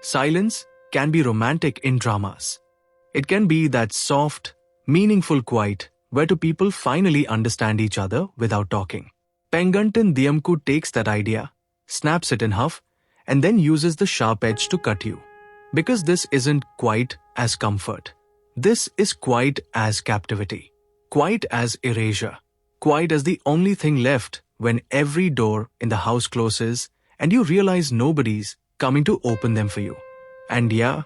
Silence can be romantic in dramas. It can be that soft, meaningful quiet where two people finally understand each other without talking. Pengantin Diamku takes that idea, snaps it in half, and then uses the sharp edge to cut you. Because this isn't quite as comfort. This is quite as captivity. Quite as erasure. Quite as the only thing left when every door in the house closes and you realize nobody's coming to open them for you. And yeah,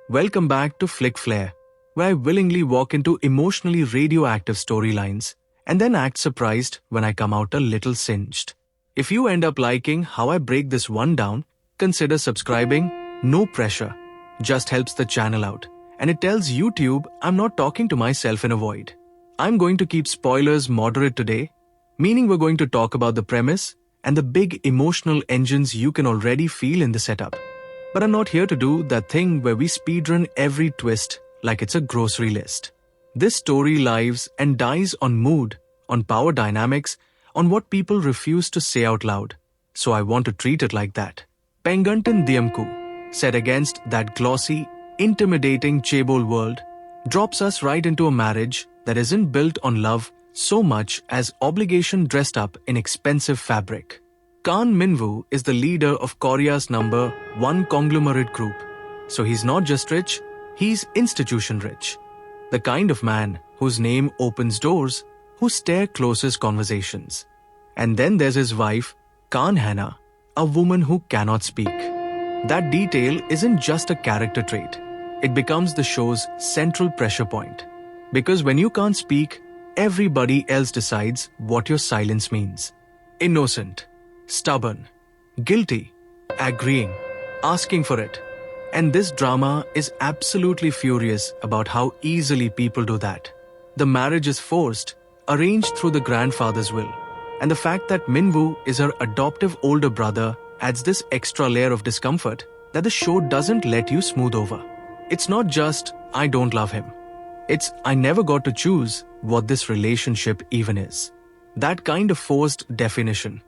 welcome back to Flick Flare, where I willingly walk into emotionally radioactive storylines and then act surprised when I come out a little singed. If you end up liking how I break this one down, consider subscribing. No pressure. Just helps the channel out. And it tells YouTube I'm not talking to myself in a void. I'm going to keep spoilers moderate today, meaning we're going to talk about the premise and the big emotional engines you can already feel in the setup. But I'm not here to do that thing where we speedrun every twist like it's a grocery list. This story lives and dies on mood, on power dynamics, on what people refuse to say out loud. So I want to treat it like that. Pengantin Diamku, set against that glossy, intimidating chaebol world, drops us right into a marriage that isn't built on love so much as obligation dressed up in expensive fabric. Khan Minwoo is the leader of Korea's #1 conglomerate group. So he's not just rich, he's institution rich. The kind of man whose name opens doors, whose stare closes conversations. And then there's his wife, Khan Hannah, a woman who cannot speak. That detail isn't just a character trait. It becomes the show's central pressure point. Because when you can't speak, everybody else decides what your silence means. Innocent, stubborn, guilty, agreeing, asking for it. And this drama is absolutely furious about how easily people do that. The marriage is forced, arranged through the grandfather's will. And the fact that Minwoo is her adoptive older brother adds this extra layer of discomfort that the show doesn't let you smooth over. It's not just, I don't love him. It's, I never got to choose what this relationship even is. That kind of forced definition.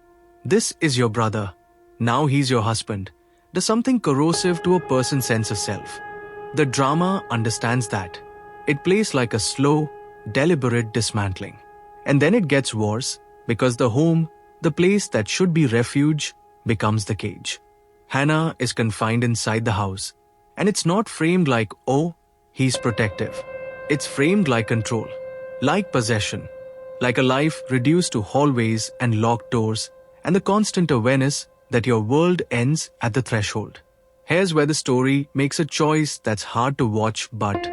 This is your brother. Now he's your husband. Does something corrosive to a person's sense of self. The drama understands that. It plays like a slow, deliberate dismantling. And then it gets worse because the home, the place that should be refuge, becomes the cage. Hannah is confined inside the house. And it's not framed like, oh, he's protective. It's framed like control, like possession, like a life reduced to hallways and locked doors, and the constant awareness that your world ends at the threshold. Here's where the story makes a choice that's hard to watch but,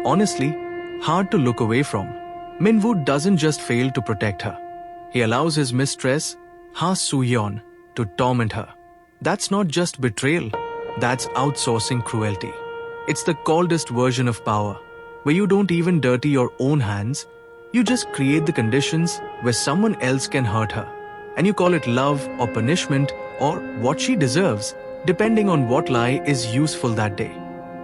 honestly, hard to look away from. Minwoo doesn't just fail to protect her. He allows his mistress, Ha Soo-yeon, to torment her. That's not just betrayal, that's outsourcing cruelty. It's the coldest version of power, where you don't even dirty your own hands, you just create the conditions where someone else can hurt her. And you call it love or punishment or what she deserves, depending on what lie is useful that day.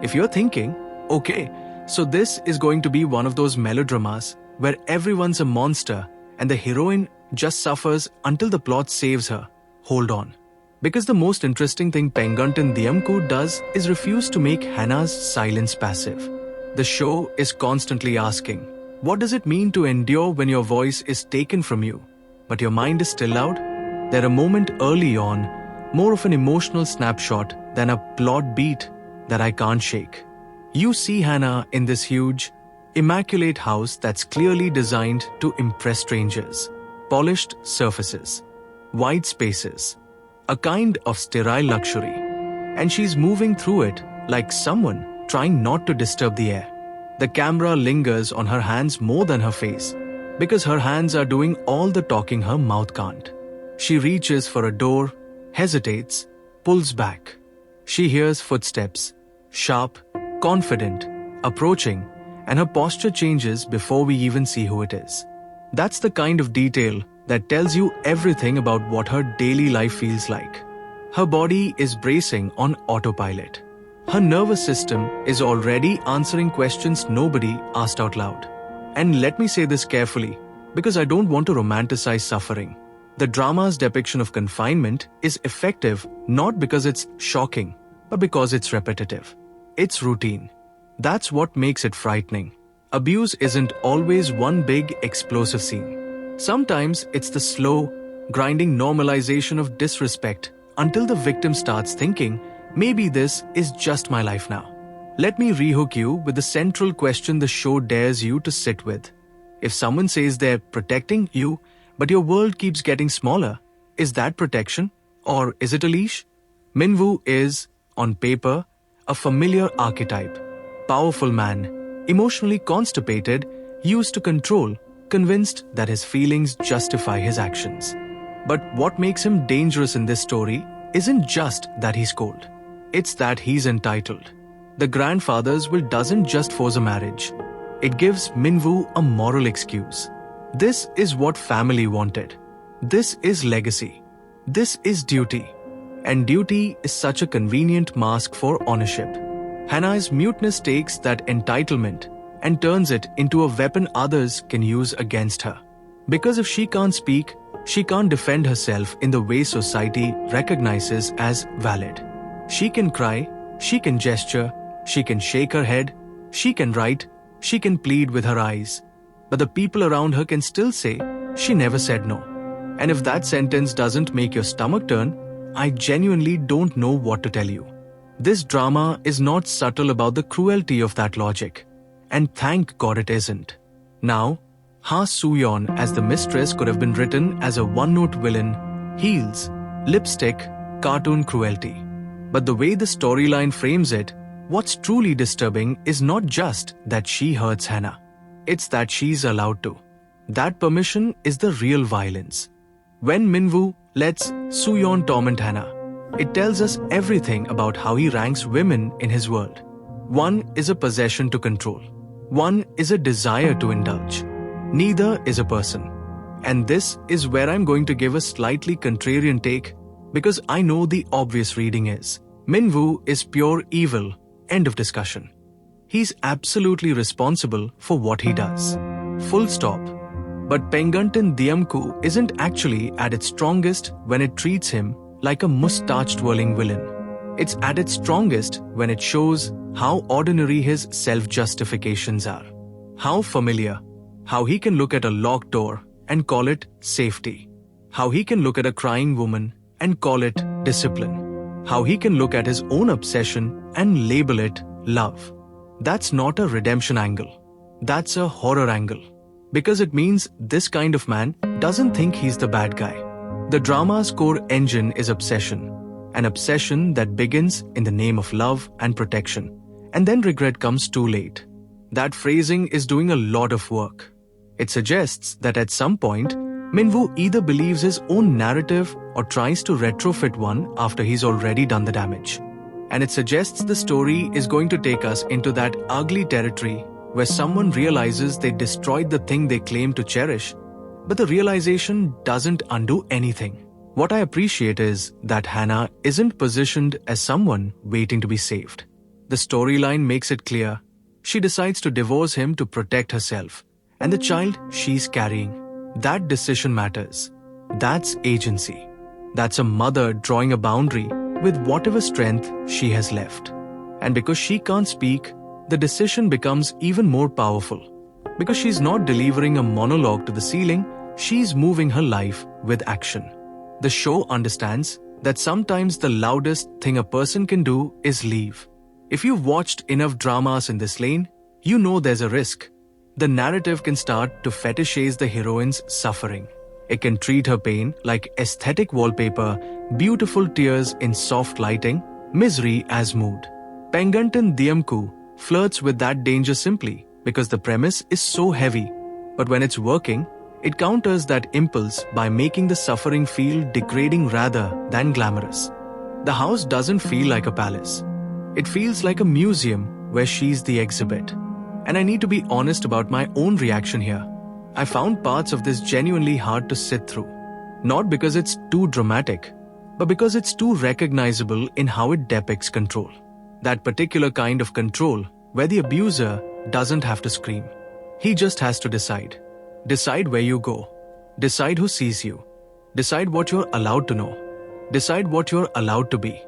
If you're thinking, okay, so this is going to be one of those melodramas where everyone's a monster and the heroine just suffers until the plot saves her, hold on. Because the most interesting thing Pengantin Diamku does is refuse to make Hannah's silence passive. The show is constantly asking, what does it mean to endure when your voice is taken from you, but your mind is still loud? There a moment early on, more of an emotional snapshot than a plot beat that I can't shake. You see Hannah in this huge, immaculate house that's clearly designed to impress strangers. Polished surfaces, wide spaces, a kind of sterile luxury. And she's moving through it like someone trying not to disturb the air. The camera lingers on her hands more than her face, because her hands are doing all the talking her mouth can't. She reaches for a door, hesitates, pulls back. She hears footsteps, sharp, confident, approaching, and her posture changes before we even see who it is. That's the kind of detail that tells you everything about what her daily life feels like. Her body is bracing on autopilot. Her nervous system is already answering questions nobody asked out loud. And let me say this carefully, because I don't want to romanticize suffering. The drama's depiction of confinement is effective not because it's shocking, but because it's repetitive. It's routine. That's what makes it frightening. Abuse isn't always one big, explosive scene. Sometimes it's the slow, grinding normalization of disrespect until the victim starts thinking, maybe this is just my life now. Let me rehook you with the central question the show dares you to sit with. If someone says they're protecting you, but your world keeps getting smaller, is that protection? Or is it a leash? Minwoo is, on paper, a familiar archetype. Powerful man, emotionally constipated, used to control, convinced that his feelings justify his actions. But what makes him dangerous in this story isn't just that he's cold. It's that he's entitled. The grandfather's will doesn't just force a marriage. It gives Minwoo a moral excuse. This is what family wanted. This is legacy. This is duty. And duty is such a convenient mask for ownership. Hannah's muteness takes that entitlement and turns it into a weapon others can use against her. Because if she can't speak, she can't defend herself in the way society recognizes as valid. She can cry, she can gesture, she can shake her head, she can write, she can plead with her eyes. But the people around her can still say, she never said no. And if that sentence doesn't make your stomach turn, I genuinely don't know what to tell you. This drama is not subtle about the cruelty of that logic. And thank God it isn't. Now, Ha Soo-yeon as the mistress could have been written as a one-note villain, heels, lipstick, cartoon cruelty. But the way the storyline frames it, what's truly disturbing is not just that she hurts Hannah. It's that she's allowed to. That permission is the real violence. When Minwoo lets Soo-yeon torment Hannah, it tells us everything about how he ranks women in his world. One is a possession to control. One is a desire to indulge. Neither is a person. And this is where I'm going to give a slightly contrarian take, because I know the obvious reading is, Minwoo is pure evil, end of discussion. He's absolutely responsible for what he does. Full stop. But Pengantin Diamku isn't actually at its strongest when it treats him like a mustache-twirling villain. It's at its strongest when it shows how ordinary his self-justifications are. How familiar. How he can look at a locked door and call it safety. How he can look at a crying woman and call it discipline. How he can look at his own obsession and label it love. That's not a redemption angle. That's a horror angle. Because it means this kind of man doesn't think he's the bad guy. The drama's core engine is obsession. An obsession that begins in the name of love and protection. And then regret comes too late. That phrasing is doing a lot of work. It suggests that at some point, Minwoo either believes his own narrative or tries to retrofit one after he's already done the damage. And it suggests the story is going to take us into that ugly territory where someone realizes they destroyed the thing they claim to cherish, but the realization doesn't undo anything. What I appreciate is that Hannah isn't positioned as someone waiting to be saved. The storyline makes it clear. She decides to divorce him to protect herself and the child she's carrying. That decision matters. That's agency. That's a mother drawing a boundary with whatever strength she has left. And because she can't speak, the decision becomes even more powerful. Because she's not delivering a monologue to the ceiling, she's moving her life with action. The show understands that sometimes the loudest thing a person can do is leave. If you've watched enough dramas in this lane, you know there's a risk. The narrative can start to fetishize the heroine's suffering. It can treat her pain like aesthetic wallpaper, beautiful tears in soft lighting, misery as mood. Pengantin Diamku flirts with that danger simply because the premise is so heavy. But when it's working, it counters that impulse by making the suffering feel degrading rather than glamorous. The house doesn't feel like a palace. It feels like a museum where she's the exhibit. And I need to be honest about my own reaction here. I found parts of this genuinely hard to sit through. Not because it's too dramatic, but because it's too recognizable in how it depicts control. That particular kind of control where the abuser doesn't have to scream. He just has to decide. Decide where you go. Decide who sees you. Decide what you're allowed to know. Decide what you're allowed to be.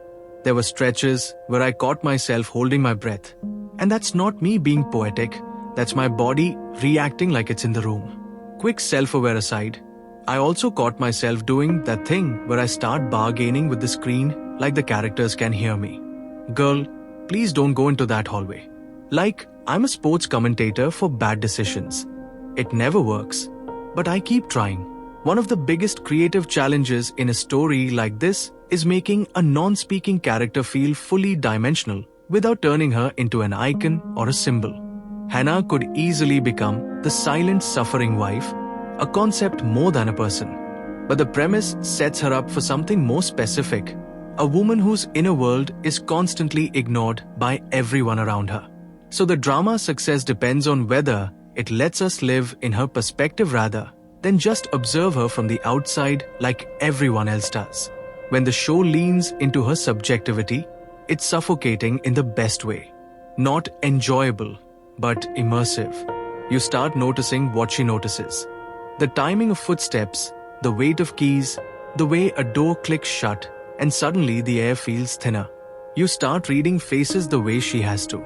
There were stretches where I caught myself holding my breath. And that's not me being poetic, that's my body reacting like it's in the room. Quick self-aware aside, I also caught myself doing that thing where I start bargaining with the screen like the characters can hear me. Girl, please don't go into that hallway. Like, I'm a sports commentator for bad decisions. It never works, but I keep trying. One of the biggest creative challenges in a story like this is making a non-speaking character feel fully dimensional without turning her into an icon or a symbol. Hannah could easily become the silent suffering wife, a concept more than a person. But the premise sets her up for something more specific, a woman whose inner world is constantly ignored by everyone around her. So the drama's success depends on whether it lets us live in her perspective rather than just observe her from the outside like everyone else does. When the show leans into her subjectivity, it's suffocating in the best way. Not enjoyable, but immersive. You start noticing what she notices. The timing of footsteps, the weight of keys, the way a door clicks shut, and suddenly the air feels thinner. You start reading faces the way she has to.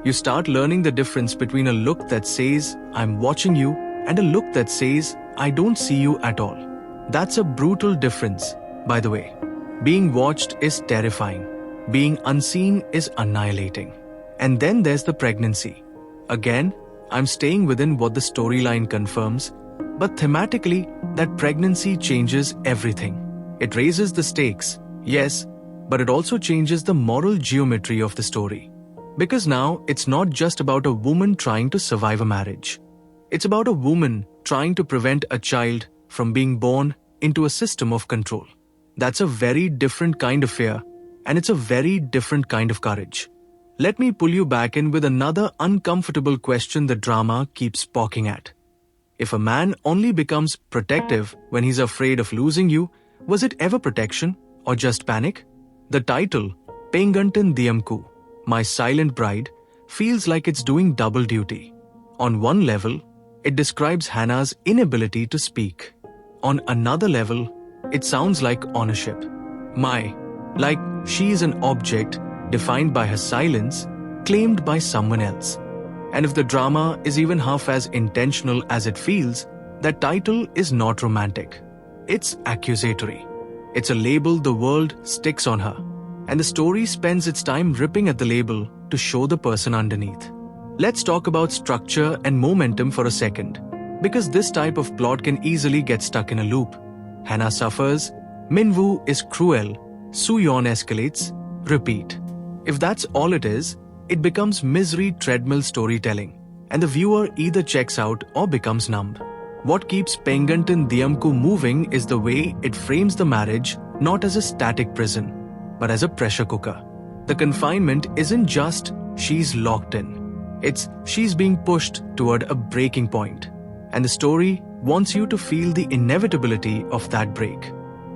You start learning the difference between a look that says, I'm watching you, and a look that says, I don't see you at all. That's a brutal difference, by the way. Being watched is terrifying. Being unseen is annihilating. And then there's the pregnancy. Again, I'm staying within what the storyline confirms, but thematically, that pregnancy changes everything. It raises the stakes, yes, but it also changes the moral geometry of the story. Because now, it's not just about a woman trying to survive a marriage. It's about a woman trying to prevent a child from being born into a system of control. That's a very different kind of fear, and it's a very different kind of courage. Let me pull you back in with another uncomfortable question the drama keeps poking at. If a man only becomes protective when he's afraid of losing you, was it ever protection or just panic? The title, Pengantin Diamku, My Silent Bride, feels like it's doing double duty. On one level, it describes Hannah's inability to speak. On another level, it sounds like ownership. Like she is an object defined by her silence, claimed by someone else. And if the drama is even half as intentional as it feels, that title is not romantic. It's accusatory. It's a label the world sticks on her, and the story spends its time ripping at the label to show the person underneath. Let's talk about structure and momentum for a second, because this type of plot can easily get stuck in a loop. Hannah suffers, Minwoo is cruel, Soo-yeon escalates, repeat. If that's all it is, it becomes misery treadmill storytelling, and the viewer either checks out or becomes numb. What keeps Pengantin Diamku moving is the way it frames the marriage not as a static prison, but as a pressure cooker. The confinement isn't just she's locked in. It's she's being pushed toward a breaking point, and the story wants you to feel the inevitability of that break.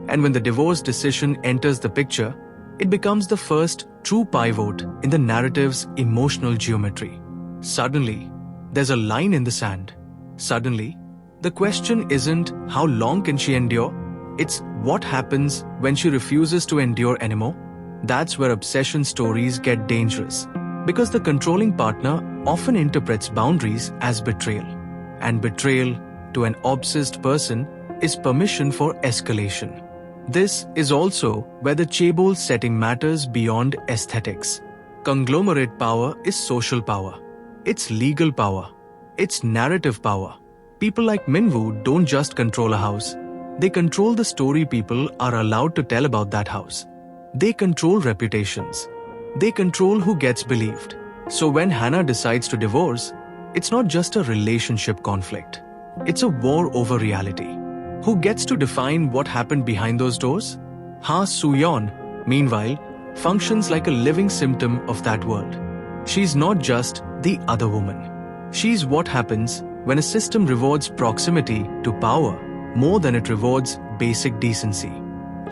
And when the divorce decision enters the picture, it becomes the first true pivot in the narrative's emotional geometry. Suddenly, there's a line in the sand. Suddenly, the question isn't how long can she endure, it's what happens when she refuses to endure anymore. That's where obsession stories get dangerous, because the controlling partner often interprets boundaries as betrayal. And betrayal, to an obsessed person, is permission for escalation. This is also where the chaebol setting matters beyond aesthetics. Conglomerate power is social power. It's legal power. It's narrative power. People like Minwoo don't just control a house. They control the story people are allowed to tell about that house. They control reputations. They control who gets believed. So when Hannah decides to divorce, it's not just a relationship conflict. It's a war over reality. Who gets to define what happened behind those doors? Ha Soo-yeon, meanwhile, functions like a living symptom of that world. She's not just the other woman. She's what happens when a system rewards proximity to power more than it rewards basic decency.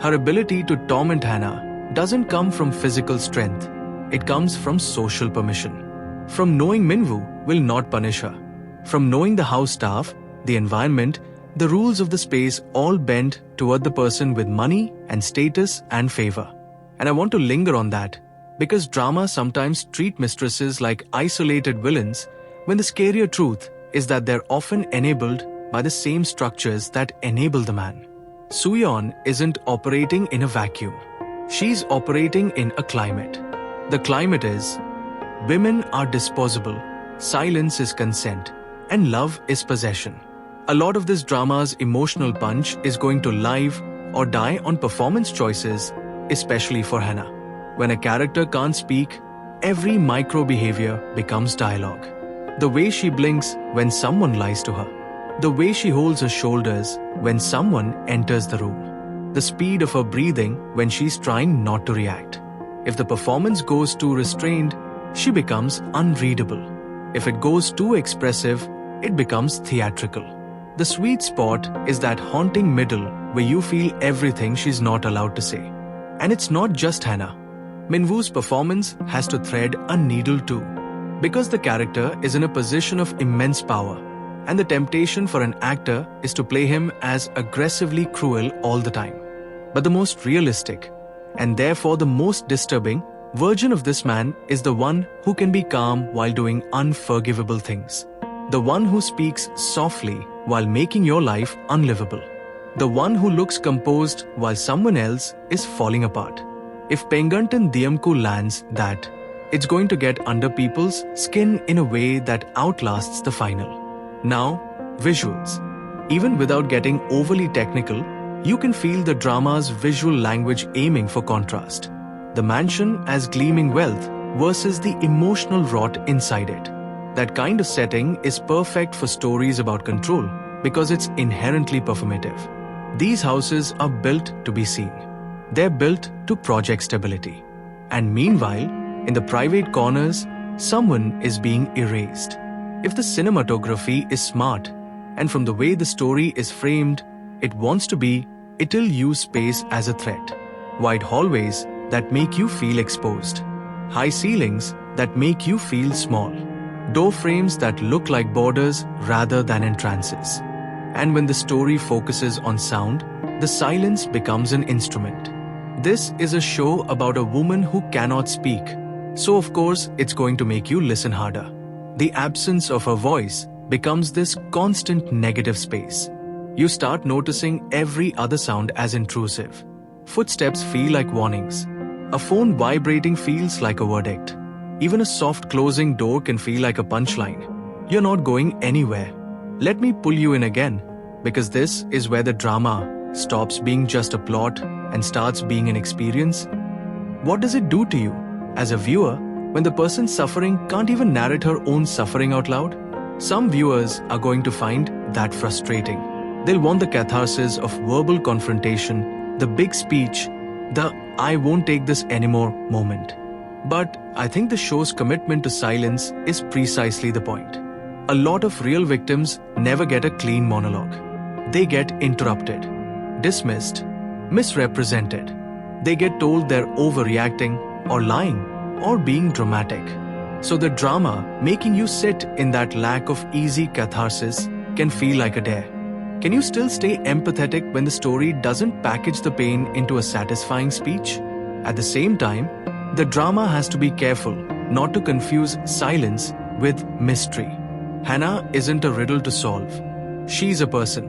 Her ability to torment Hannah doesn't come from physical strength. It comes from social permission. From knowing Minwoo will not punish her. From knowing the house staff, the environment, the rules of the space all bend toward the person with money and status and favor. And I want to linger on that because drama sometimes treat mistresses like isolated villains when the scarier truth is that they're often enabled by the same structures that enable the man. Suyeon isn't operating in a vacuum. She's operating in a climate. The climate is women are disposable, silence is consent, and love is possession. A lot of this drama's emotional punch is going to live or die on performance choices, especially for Hannah. When a character can't speak, every micro behavior becomes dialogue. The way she blinks when someone lies to her. The way she holds her shoulders when someone enters the room. The speed of her breathing when she's trying not to react. If the performance goes too restrained, she becomes unreadable. If it goes too expressive, it becomes theatrical. The sweet spot is that haunting middle where you feel everything she's not allowed to say. And it's not just Hannah. Minwoo's performance has to thread a needle too. Because the character is in a position of immense power, and the temptation for an actor is to play him as aggressively cruel all the time. But the most realistic, and therefore the most disturbing, version of this man is the one who can be calm while doing unforgivable things. The one who speaks softly while making your life unlivable. The one who looks composed while someone else is falling apart. If Pengantin Diamku lands that, it's going to get under people's skin in a way that outlasts the final. Now, visuals. Even without getting overly technical, you can feel the drama's visual language aiming for contrast. The mansion as gleaming wealth versus the emotional rot inside it. That kind of setting is perfect for stories about control because it's inherently performative. These houses are built to be seen. They're built to project stability. And meanwhile, in the private corners, someone is being erased. If the cinematography is smart, and from the way the story is framed, it wants to be, it'll use space as a threat. Wide hallways that make you feel exposed. High ceilings that make you feel small. Door frames that look like borders rather than entrances. And when the story focuses on sound, the silence becomes an instrument. This is a show about a woman who cannot speak, so of course it's going to make you listen harder. The absence of her voice becomes this constant negative space. You start noticing every other sound as intrusive. Footsteps feel like warnings. A phone vibrating feels like a verdict. Even a soft closing door can feel like a punchline. You're not going anywhere. Let me pull you in again, because this is where the drama stops being just a plot and starts being an experience. What does it do to you, as a viewer, when the person suffering can't even narrate her own suffering out loud? Some viewers are going to find that frustrating. They'll want the catharsis of verbal confrontation, the big speech, the "I won't take this anymore" moment. But I think the show's commitment to silence is precisely the point. A lot of real victims never get a clean monologue. They get interrupted, dismissed, misrepresented. They get told they're overreacting or lying or being dramatic. So the drama making you sit in that lack of easy catharsis can feel like a dare. Can you still stay empathetic when the story doesn't package the pain into a satisfying speech? At the same time, the drama has to be careful not to confuse silence with mystery. Hannah isn't a riddle to solve. She's a person.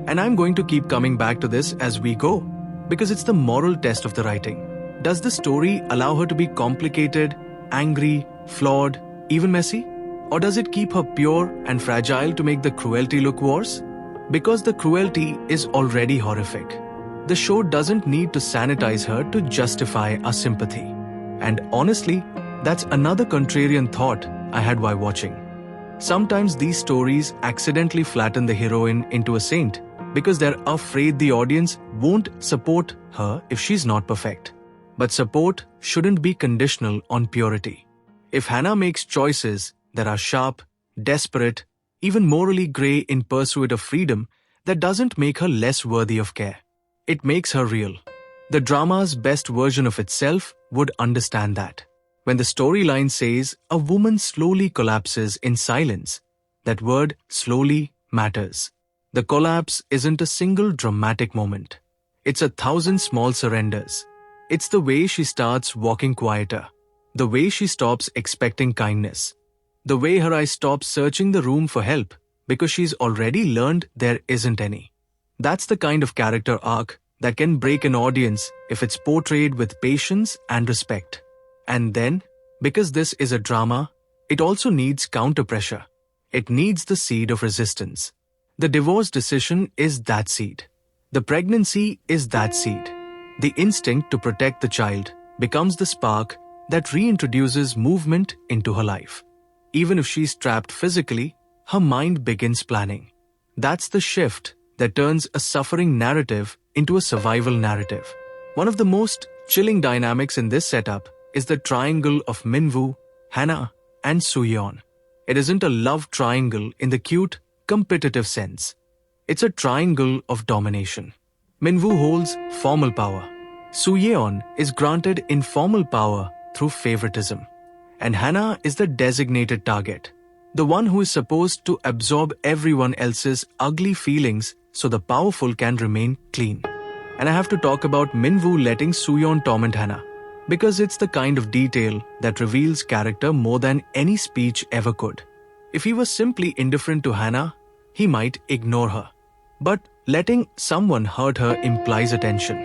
And I'm going to keep coming back to this as we go, because it's the moral test of the writing. Does the story allow her to be complicated, angry, flawed, even messy? Or does it keep her pure and fragile to make the cruelty look worse? Because the cruelty is already horrific. The show doesn't need to sanitize her to justify our sympathy. And honestly, that's another contrarian thought I had while watching. Sometimes these stories accidentally flatten the heroine into a saint because they're afraid the audience won't support her if she's not perfect. But support shouldn't be conditional on purity. If Hannah makes choices that are sharp, desperate, even morally grey in pursuit of freedom, that doesn't make her less worthy of care. It makes her real. The drama's best version of itself would understand that. When the storyline says a woman slowly collapses in silence, that word slowly matters. The collapse isn't a single dramatic moment. It's 1,000 small surrenders. It's the way she starts walking quieter, the way she stops expecting kindness, the way her eyes stop searching the room for help because she's already learned there isn't any. That's the kind of character arc that can break an audience if it's portrayed with patience and respect. And then, because this is a drama, it also needs counter-pressure. It needs the seed of resistance. The divorce decision is that seed. The pregnancy is that seed. The instinct to protect the child becomes the spark that reintroduces movement into her life. Even if she's trapped physically, her mind begins planning. That's the shift that turns a suffering narrative into a survival narrative. One of the most chilling dynamics in this setup is the triangle of Minwoo, Hana, and Soo-yeon. It isn't a love triangle in the cute, competitive sense. It's a triangle of domination. Minwoo holds formal power. Soo-yeon is granted informal power through favoritism. And Hana is the designated target, the one who is supposed to absorb everyone else's ugly feelings so the powerful can remain clean. And I have to talk about Minwoo letting Soo-yeon torment Hana, because it's the kind of detail that reveals character more than any speech ever could. If he was simply indifferent to Hana, he might ignore her. But letting someone hurt her implies attention.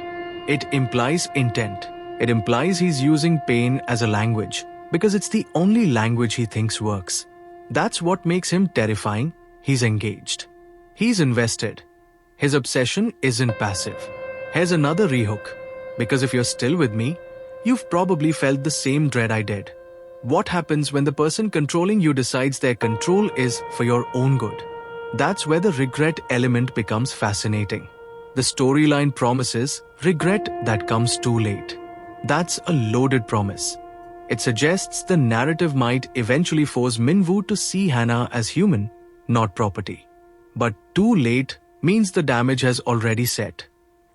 It implies intent. It implies he's using pain as a language, because it's the only language he thinks works. That's what makes him terrifying. He's engaged. He's invested. His obsession isn't passive. Here's another rehook. Because if you're still with me, you've probably felt the same dread I did. What happens when the person controlling you decides their control is for your own good? That's where the regret element becomes fascinating. The storyline promises regret that comes too late. That's a loaded promise. It suggests the narrative might eventually force Minwoo to see Hana as human, not property. But too late means the damage has already set.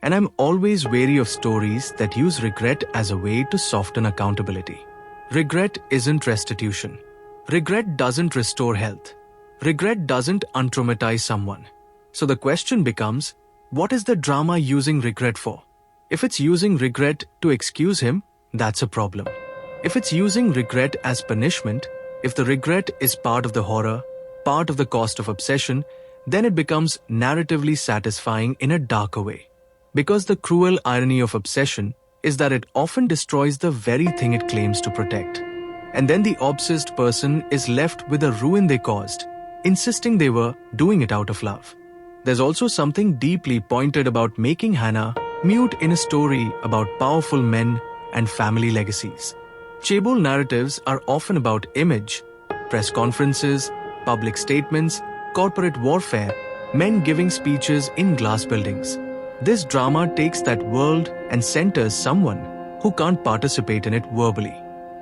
And I'm always wary of stories that use regret as a way to soften accountability. Regret isn't restitution. Regret doesn't restore health. Regret doesn't untraumatize someone. So the question becomes, what is the drama using regret for? If it's using regret to excuse him, that's a problem. If it's using regret as punishment, if the regret is part of the horror, part of the cost of obsession, then it becomes narratively satisfying in a darker way. Because the cruel irony of obsession is that it often destroys the very thing it claims to protect. And then the obsessed person is left with the ruin they caused, insisting they were doing it out of love. There's also something deeply pointed about making Hana mute in a story about powerful men and family legacies. Chaebol narratives are often about image, press conferences, public statements, corporate warfare, men giving speeches in glass buildings. This drama takes that world and centers someone who can't participate in it verbally.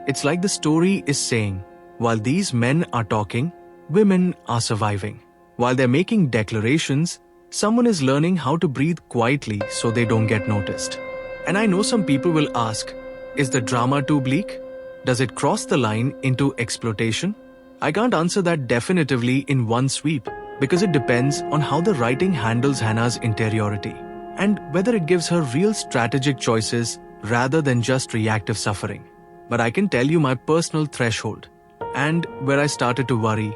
It's like the story is saying, while these men are talking, women are surviving. While they're making declarations, someone is learning how to breathe quietly so they don't get noticed. And I know some people will ask, is the drama too bleak? Does it cross the line into exploitation? I can't answer that definitively in one sweep, because it depends on how the writing handles Hana's interiority and whether it gives her real strategic choices rather than just reactive suffering. But I can tell you my personal threshold and where I started to worry.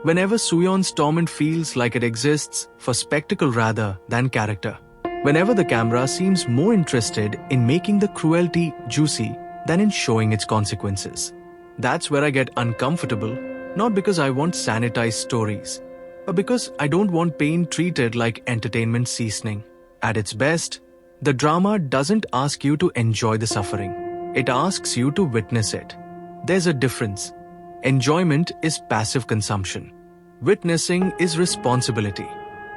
Whenever Soo-yeon's torment feels like it exists for spectacle rather than character. Whenever the camera seems more interested in making the cruelty juicy than in showing its consequences. That's where I get uncomfortable, not because I want sanitized stories, but because I don't want pain treated like entertainment seasoning. At its best, the drama doesn't ask you to enjoy the suffering. It asks you to witness it. There's a difference. Enjoyment is passive consumption. Witnessing is responsibility.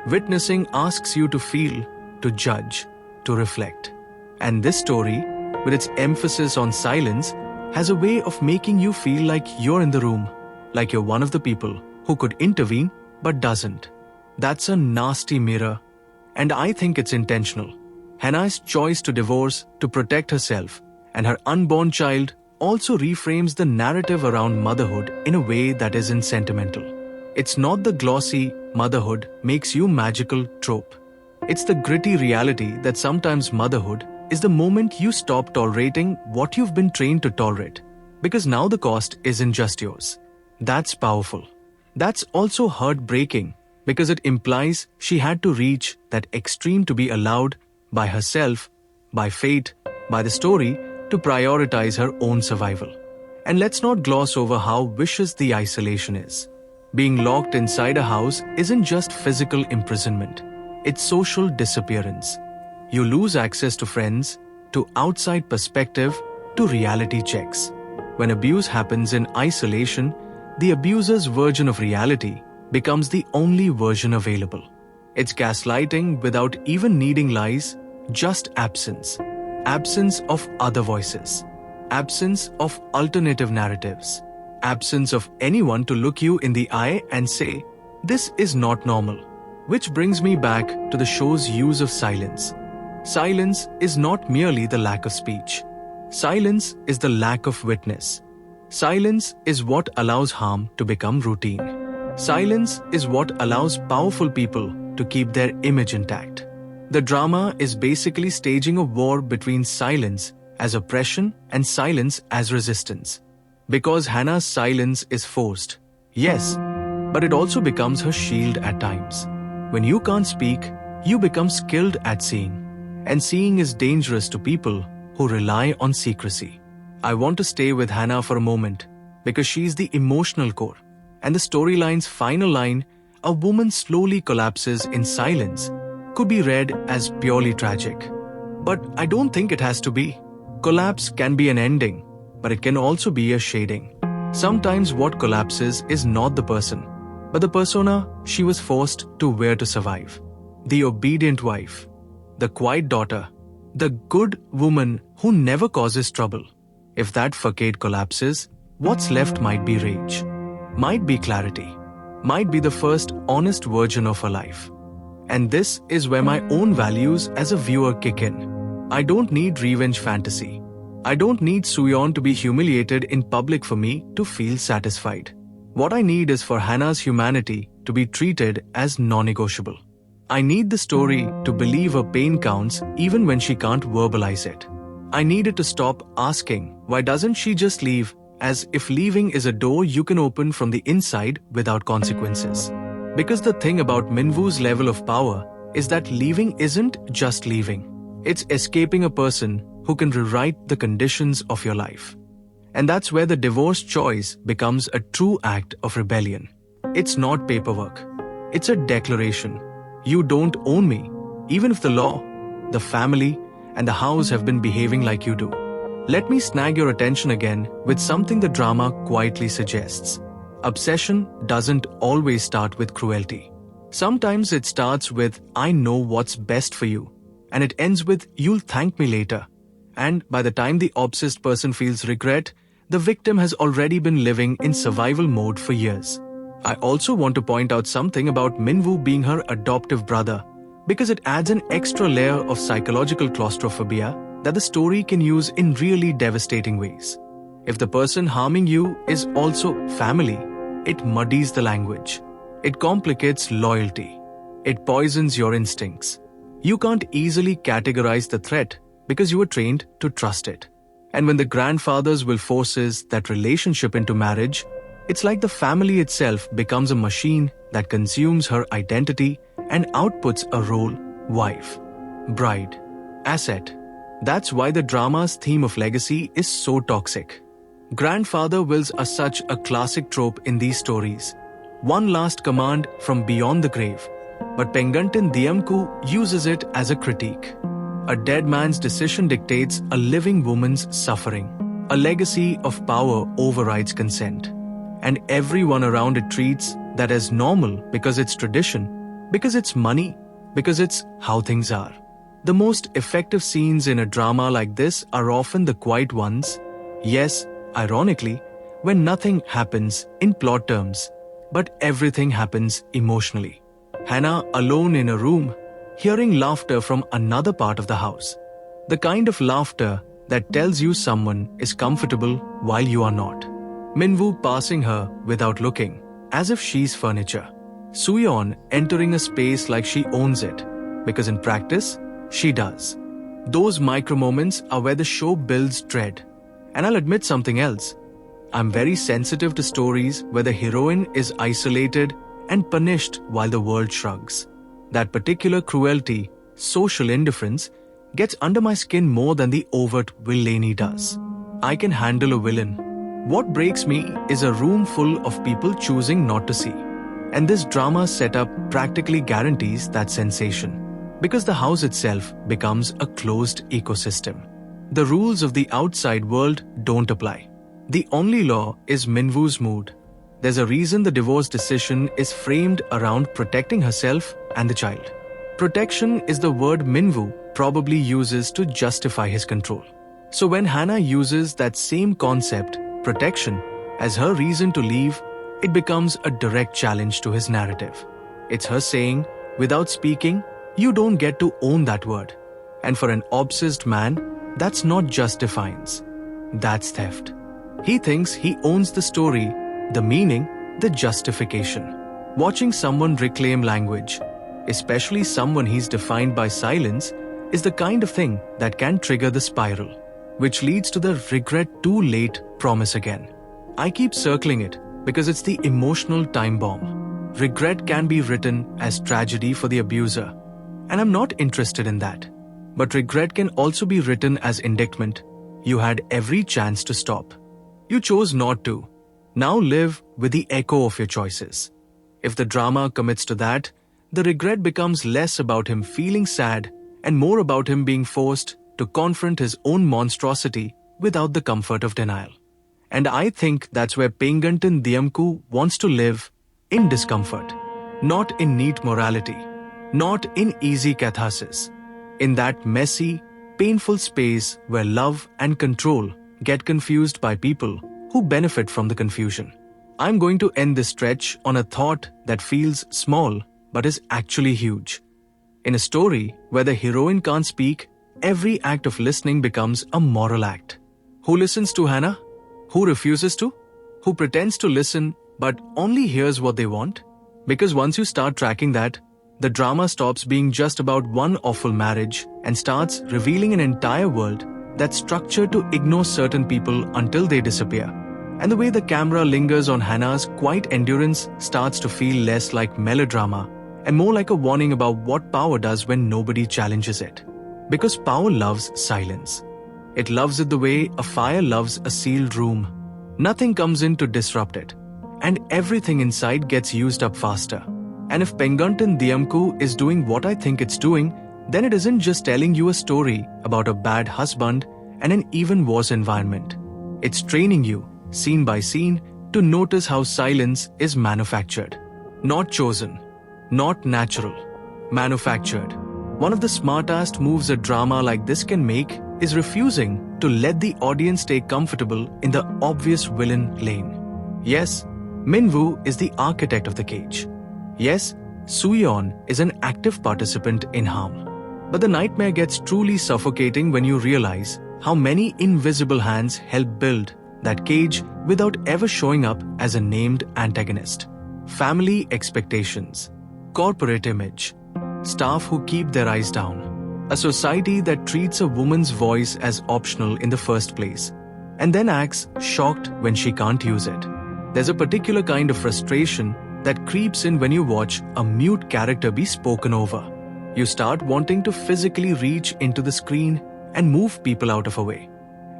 Witnessing asks you to feel, to judge, to reflect. And this story, with its emphasis on silence, has a way of making you feel like you're in the room, like you're one of the people who could intervene but doesn't. That's a nasty mirror, and I think it's intentional. Hana's choice to divorce to protect herself and her unborn child also reframes the narrative around motherhood in a way that isn't sentimental. It's not the glossy "motherhood makes you magical" trope. It's the gritty reality that sometimes motherhood is the moment you stop tolerating what you've been trained to tolerate, because now the cost isn't just yours. That's powerful. That's also heartbreaking, because it implies she had to reach that extreme to be allowed by herself, by fate, by the story, to prioritize her own survival. And let's not gloss over how vicious the isolation is. Being locked inside a house isn't just physical imprisonment, it's social disappearance. You lose access to friends, to outside perspective, to reality checks. When abuse happens in isolation, the abuser's version of reality becomes the only version available. It's gaslighting without even needing lies, just absence. Absence of other voices. Absence of alternative narratives. Absence of anyone to look you in the eye and say, "This is not normal." Which brings me back to the show's use of silence. Silence is not merely the lack of speech. Silence is the lack of witness. Silence is what allows harm to become routine. Silence is what allows powerful people to keep their image intact. The drama is basically staging a war between silence as oppression and silence as resistance. Because Hannah's silence is forced, yes, but it also becomes her shield at times. When you can't speak, you become skilled at seeing. And seeing is dangerous to people who rely on secrecy. I want to stay with Hannah for a moment because she's the emotional core. And the storyline's final line, "A woman slowly collapses in silence," could be read as purely tragic. But I don't think it has to be. Collapse can be an ending, but it can also be a shading. Sometimes what collapses is not the person, but the persona she was forced to wear to survive. The obedient wife, the quiet daughter, the good woman who never causes trouble. If that facade collapses, what's left might be rage, might be clarity, might be the first honest version of her life. And this is where my own values as a viewer kick in. I don't need revenge fantasy. I don't need Suyeon to be humiliated in public for me to feel satisfied. What I need is for Hannah's humanity to be treated as non-negotiable. I need the story to believe her pain counts even when she can't verbalize it. I need it to stop asking, "Why doesn't she just leave?" as if leaving is a door you can open from the inside without consequences. Because the thing about Minwoo's level of power is that leaving isn't just leaving. It's escaping a person who can rewrite the conditions of your life. And that's where the divorce choice becomes a true act of rebellion. It's not paperwork. It's a declaration. You don't own me, even if the law, the family, and the house have been behaving like you do. Let me snag your attention again with something the drama quietly suggests. Obsession doesn't always start with cruelty. Sometimes it starts with, "I know what's best for you," and it ends with, "You'll thank me later." And by the time the obsessed person feels regret, the victim has already been living in survival mode for years. I also want to point out something about Minwoo being her adoptive brother, because it adds an extra layer of psychological claustrophobia that the story can use in really devastating ways. If the person harming you is also family, it muddies the language. It complicates loyalty. It poisons your instincts. You can't easily categorize the threat because you were trained to trust it. And when the grandfathers will forces that relationship into marriage, it's like the family itself becomes a machine that consumes her identity and outputs a role: wife, bride, asset. That's why the drama's theme of legacy is so toxic. Grandfather wills are such a classic trope in these stories. One last command from beyond the grave. But Pengantin Diamku uses it as a critique. A dead man's decision dictates a living woman's suffering. A legacy of power overrides consent. And everyone around it treats that as normal because it's tradition, because it's money, because it's how things are. The most effective scenes in a drama like this are often the quiet ones. Yes, ironically, when nothing happens in plot terms, but everything happens emotionally. Hannah alone in a room, hearing laughter from another part of the house. The kind of laughter that tells you someone is comfortable while you are not. Minwoo passing her without looking, as if she's furniture. Suyeon entering a space like she owns it, because in practice, she does. Those micro moments are where the show builds dread. And I'll admit something else. I'm very sensitive to stories where the heroine is isolated and punished while the world shrugs. That particular cruelty, social indifference, gets under my skin more than the overt villainy does. I can handle a villain. What breaks me is a room full of people choosing not to see. And this drama setup practically guarantees that sensation, because the house itself becomes a closed ecosystem. The rules of the outside world don't apply. The only law is Minwoo's mood. There's a reason the divorce decision is framed around protecting herself and the child. Protection is the word Minwoo probably uses to justify his control. So when Hannah uses that same concept, protection, as her reason to leave, it becomes a direct challenge to his narrative. It's her saying, without speaking, you don't get to own that word. And for an obsessed man, that's not just defiance. That's theft. He thinks he owns the story, the meaning, the justification. Watching someone reclaim language, especially someone he's defined by silence, is the kind of thing that can trigger the spiral, which leads to the regret too late promise again. I keep circling it because it's the emotional time bomb. Regret can be written as tragedy for the abuser, and I'm not interested in that. But regret can also be written as indictment. You had every chance to stop. You chose not to. Now live with the echo of your choices. If the drama commits to that, the regret becomes less about him feeling sad and more about him being forced to confront his own monstrosity without the comfort of denial. And I think that's where Pengantin Diamku wants to live, in discomfort, not in neat morality, not in easy catharsis, in that messy, painful space where love and control get confused by people who benefit from the confusion. I'm going to end this stretch on a thought that feels small but is actually huge. In a story where the heroine can't speak, every act of listening becomes a moral act. Who listens to Hannah? Who refuses to? Who pretends to listen but only hears what they want? Because once you start tracking that, the drama stops being just about one awful marriage and starts revealing an entire world that's structured to ignore certain people until they disappear. And the way the camera lingers on Hannah's quiet endurance starts to feel less like melodrama and more like a warning about what power does when nobody challenges it. Because power loves silence. It loves it the way a fire loves a sealed room. Nothing comes in to disrupt it, and everything inside gets used up faster. And if Pengantin Diamku is doing what I think it's doing, then it isn't just telling you a story about a bad husband and an even worse environment. It's training you, scene by scene, to notice how silence is manufactured. Not chosen, not natural, manufactured. One of the smartest moves a drama like this can make is refusing to let the audience stay comfortable in the obvious villain lane. Yes, Minwoo is the architect of the cage. Yes, Soo-yeon is an active participant in harm. But the nightmare gets truly suffocating when you realize how many invisible hands help build that cage without ever showing up as a named antagonist. Family expectations, corporate image, staff who keep their eyes down, a society that treats a woman's voice as optional in the first place, and then acts shocked when she can't use it. There's a particular kind of frustration that creeps in when you watch a mute character be spoken over. You start wanting to physically reach into the screen and move people out of a way.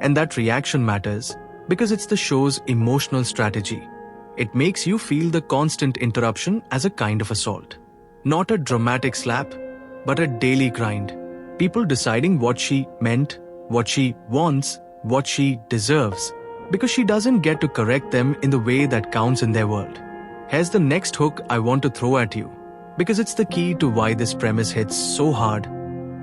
And that reaction matters because it's the show's emotional strategy. It makes you feel the constant interruption as a kind of assault. Not a dramatic slap, but a daily grind. People deciding what she meant, what she wants, what she deserves, because she doesn't get to correct them in the way that counts in their world. Here's the next hook I want to throw at you, because it's the key to why this premise hits so hard.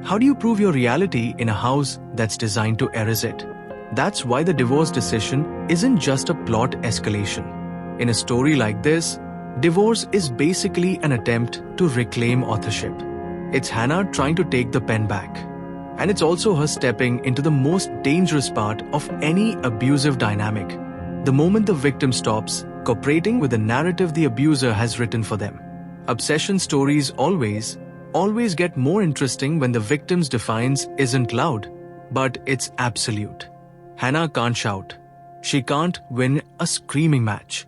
How do you prove your reality in a house that's designed to erase it? That's why the divorce decision isn't just a plot escalation. In a story like this, divorce is basically an attempt to reclaim authorship. It's Hannah trying to take the pen back. And it's also her stepping into the most dangerous part of any abusive dynamic. The moment the victim stops cooperating with the narrative the abuser has written for them. Obsession stories always always get more interesting when the victim's defiance isn't loud, but it's absolute. Hannah can't shout. She can't win a screaming match.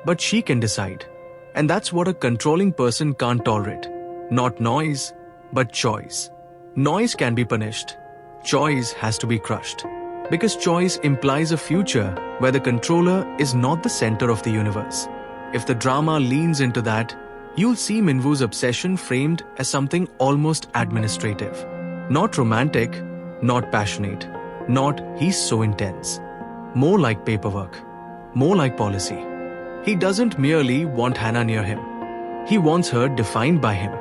But she can decide. And that's what a controlling person can't tolerate. Not noise, but choice. Noise can be punished. Choice has to be crushed. Because choice implies a future where the controller is not the center of the universe. If the drama leans into that, you'll see Minwoo's obsession framed as something almost administrative. Not romantic, not passionate, not he's so intense. More like paperwork, more like policy. He doesn't merely want Hannah near him. He wants her defined by him.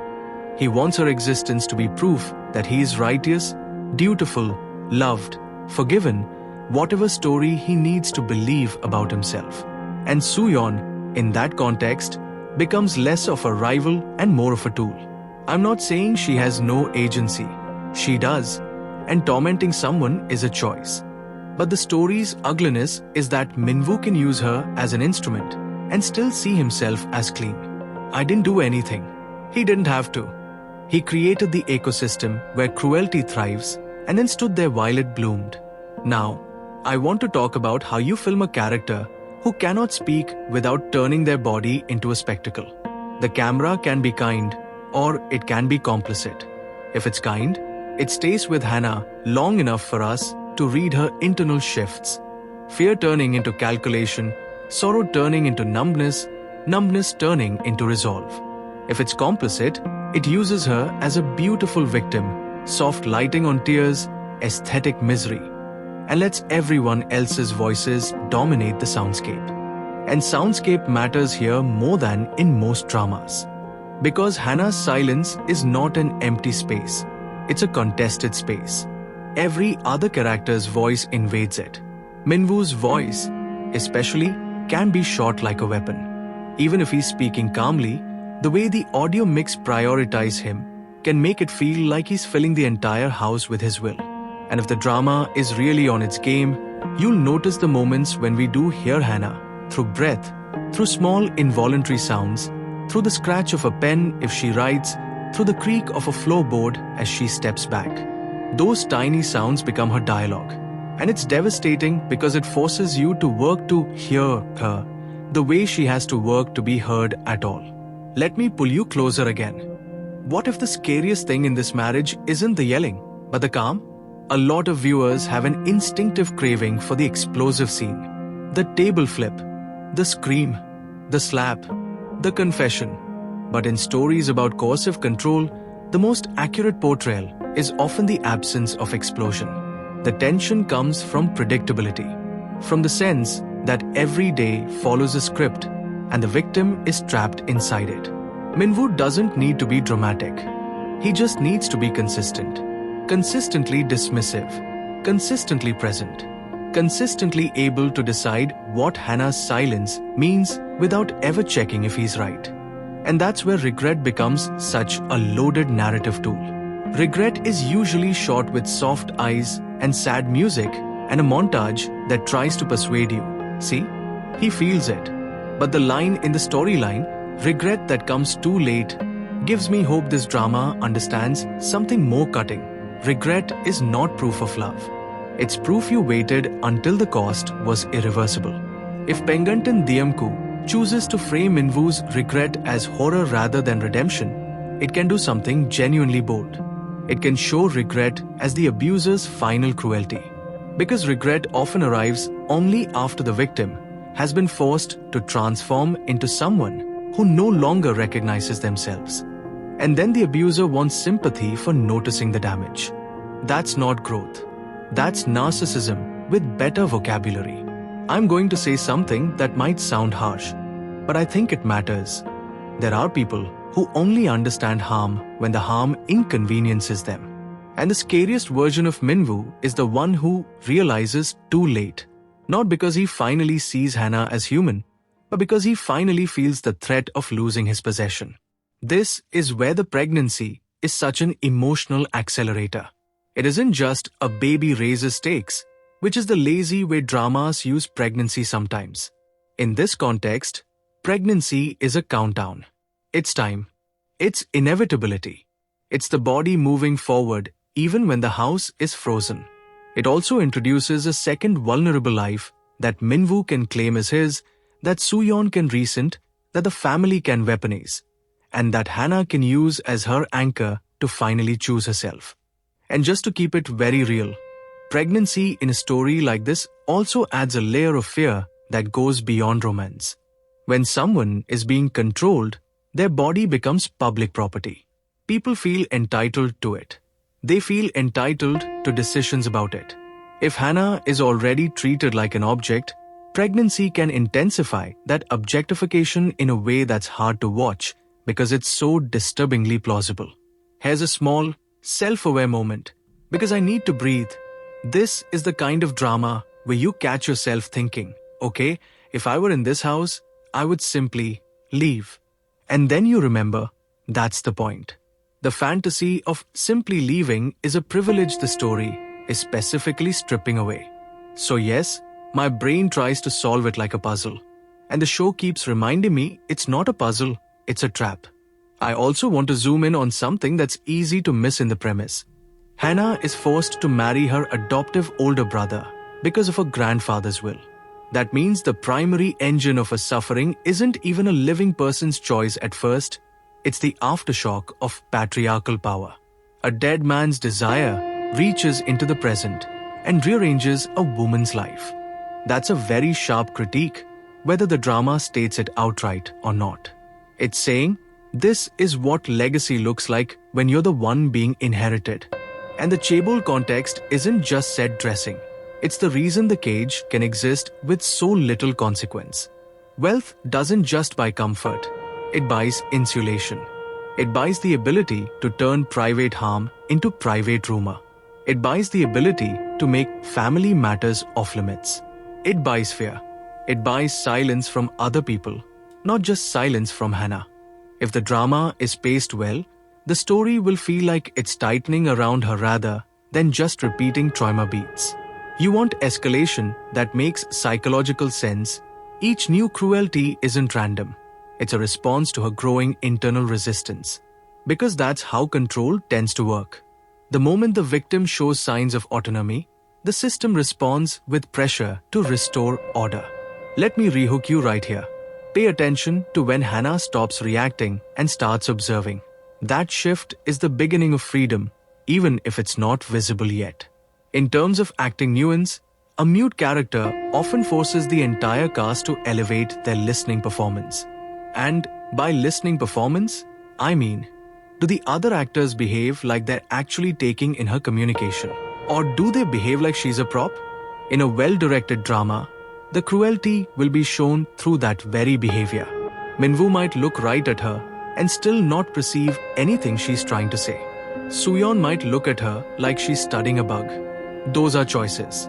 He wants her existence to be proof that he is righteous, dutiful, loved, forgiven, whatever story he needs to believe about himself. And Soo-yeon, in that context, becomes less of a rival and more of a tool. I'm not saying she has no agency. She does. And tormenting someone is a choice. But the story's ugliness is that Minwoo can use her as an instrument and still see himself as clean. I didn't do anything. He didn't have to. He created the ecosystem where cruelty thrives and then stood there while it bloomed. Now, I want to talk about how you film a character who cannot speak without turning their body into a spectacle. The camera can be kind, or it can be complicit. If it's kind, it stays with Hannah long enough for us to read her internal shifts. Fear turning into calculation, sorrow turning into numbness, numbness turning into resolve. If it's complicit, it uses her as a beautiful victim, soft lighting on tears, aesthetic misery, and lets everyone else's voices dominate the soundscape. And soundscape matters here more than in most dramas. Because Hannah's silence is not an empty space. It's a contested space. Every other character's voice invades it. Minwoo's voice, especially, can be shot like a weapon. Even if he's speaking calmly, the way the audio mix prioritizes him can make it feel like he's filling the entire house with his will. And if the drama is really on its game, you'll notice the moments when we do hear Hannah, through breath, through small involuntary sounds, through the scratch of a pen if she writes, through the creak of a floorboard as she steps back. Those tiny sounds become her dialogue. And it's devastating because it forces you to work to hear her, the way she has to work to be heard at all. Let me pull you closer again. What if the scariest thing in this marriage isn't the yelling, but the calm? A lot of viewers have an instinctive craving for the explosive scene. The table flip, the scream, the slap, the confession. But in stories about coercive control, the most accurate portrayal is often the absence of explosion. The tension comes from predictability, from the sense that every day follows a script and the victim is trapped inside it. Minwoo doesn't need to be dramatic. He just needs to be consistent. Consistently dismissive, consistently present, consistently able to decide what Hannah's silence means without ever checking if he's right. And that's where regret becomes such a loaded narrative tool. Regret is usually shot with soft eyes and sad music and a montage that tries to persuade you. See? He feels it. But the line in the storyline, regret that comes too late, gives me hope this drama understands something more cutting. Regret is not proof of love. It's proof you waited until the cost was irreversible. If Pengantin Diamku chooses to frame Minwoo's regret as horror rather than redemption, it can do something genuinely bold. It can show regret as the abuser's final cruelty. Because regret often arrives only after the victim has been forced to transform into someone who no longer recognizes themselves. And then the abuser wants sympathy for noticing the damage. That's not growth. That's narcissism with better vocabulary. I'm going to say something that might sound harsh, but I think it matters. There are people who only understand harm when the harm inconveniences them. And the scariest version of Minwoo is the one who realizes too late. Not because he finally sees Hannah as human, but because he finally feels the threat of losing his possession. This is where the pregnancy is such an emotional accelerator. It isn't just a baby raises stakes, which is the lazy way dramas use pregnancy sometimes. In this context, pregnancy is a countdown. It's time. It's inevitability. It's the body moving forward even when the house is frozen. It also introduces a second vulnerable life that Minwoo can claim as his, that Soo-yeon can resent, that the family can weaponize, and that Hannah can use as her anchor to finally choose herself. And just to keep it very real, pregnancy in a story like this also adds a layer of fear that goes beyond romance. When someone is being controlled, their body becomes public property. People feel entitled to it. They feel entitled to decisions about it. If Hannah is already treated like an object, pregnancy can intensify that objectification in a way that's hard to watch because it's so disturbingly plausible. Here's a small, self-aware moment. Because I need to breathe. This is the kind of drama where you catch yourself thinking, okay, if I were in this house, I would simply leave. And then you remember, that's the point. The fantasy of simply leaving is a privilege the story is specifically stripping away. So yes, my brain tries to solve it like a puzzle. And the show keeps reminding me it's not a puzzle, it's a trap. I also want to zoom in on something that's easy to miss in the premise. Hannah is forced to marry her adoptive older brother because of her grandfather's will. That means the primary engine of her suffering isn't even a living person's choice at first. It's the aftershock of patriarchal power. A dead man's desire reaches into the present and rearranges a woman's life. That's a very sharp critique, whether the drama states it outright or not. It's saying, this is what legacy looks like when you're the one being inherited. And the chaebol context isn't just set dressing. It's the reason the cage can exist with so little consequence. Wealth doesn't just buy comfort. It buys insulation. It buys the ability to turn private harm into private rumor. It buys the ability to make family matters off limits. It buys fear. It buys silence from other people, not just silence from Hannah. If the drama is paced well, the story will feel like it's tightening around her rather than just repeating trauma beats. You want escalation that makes psychological sense. Each new cruelty isn't random. It's a response to her growing internal resistance. Because that's how control tends to work. The moment the victim shows signs of autonomy, the system responds with pressure to restore order. Let me rehook you right here. Pay attention to when Hannah stops reacting and starts observing. That shift is the beginning of freedom, even if it's not visible yet. In terms of acting nuance, a mute character often forces the entire cast to elevate their listening performance. And by listening performance, I mean, do the other actors behave like they're actually taking in her communication? Or do they behave like she's a prop? In a well-directed drama, the cruelty will be shown through that very behavior. Minwoo might look right at her and still not perceive anything she's trying to say. Soo-yeon might look at her like she's studying a bug. Those are choices.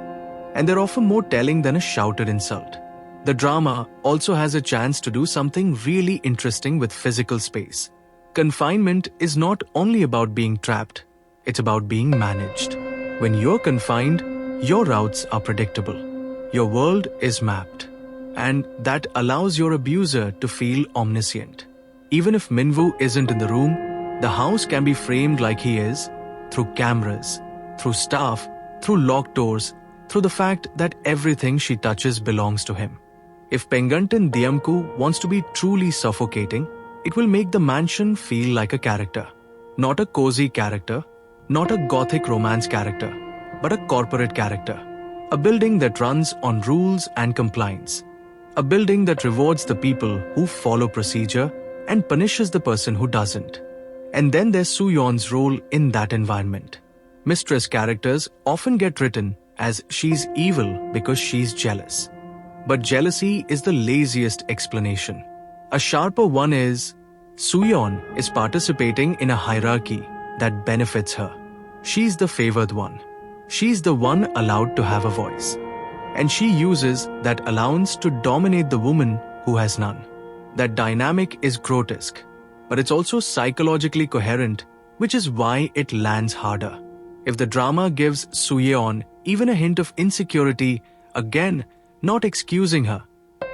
And they're often more telling than a shouted insult. The drama also has a chance to do something really interesting with physical space. Confinement is not only about being trapped, it's about being managed. When you're confined, your routes are predictable. Your world is mapped. And that allows your abuser to feel omniscient. Even if Minwoo isn't in the room, the house can be framed like he is, through cameras, through staff, through locked doors, through the fact that everything she touches belongs to him. If Pengantin Diamku wants to be truly suffocating, it will make the mansion feel like a character. Not a cozy character, not a gothic romance character, but a corporate character. A building that runs on rules and compliance. A building that rewards the people who follow procedure and punishes the person who doesn't. And then there's Soo-yeon's role in that environment. Mistress characters often get written as she's evil because she's jealous. But jealousy is the laziest explanation. A sharper one is, Soo-yeon is participating in a hierarchy that benefits her. She's the favored one. She's the one allowed to have a voice. And she uses that allowance to dominate the woman who has none. That dynamic is grotesque, but it's also psychologically coherent, which is why it lands harder. If the drama gives Soo-yeon even a hint of insecurity, again, not excusing her,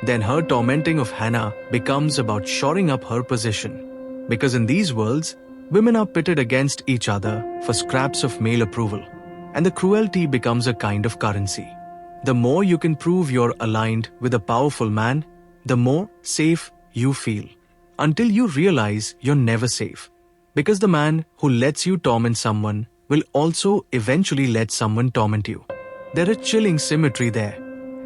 then her tormenting of Hannah becomes about shoring up her position. Because in these worlds, Women are pitted against each other for scraps of male approval, and the cruelty becomes a kind of currency. The more you can prove you're aligned with a powerful man, the more safe you feel. Until you realize you're never safe. Because the man who lets you torment someone will also eventually let someone torment you. There is chilling symmetry there,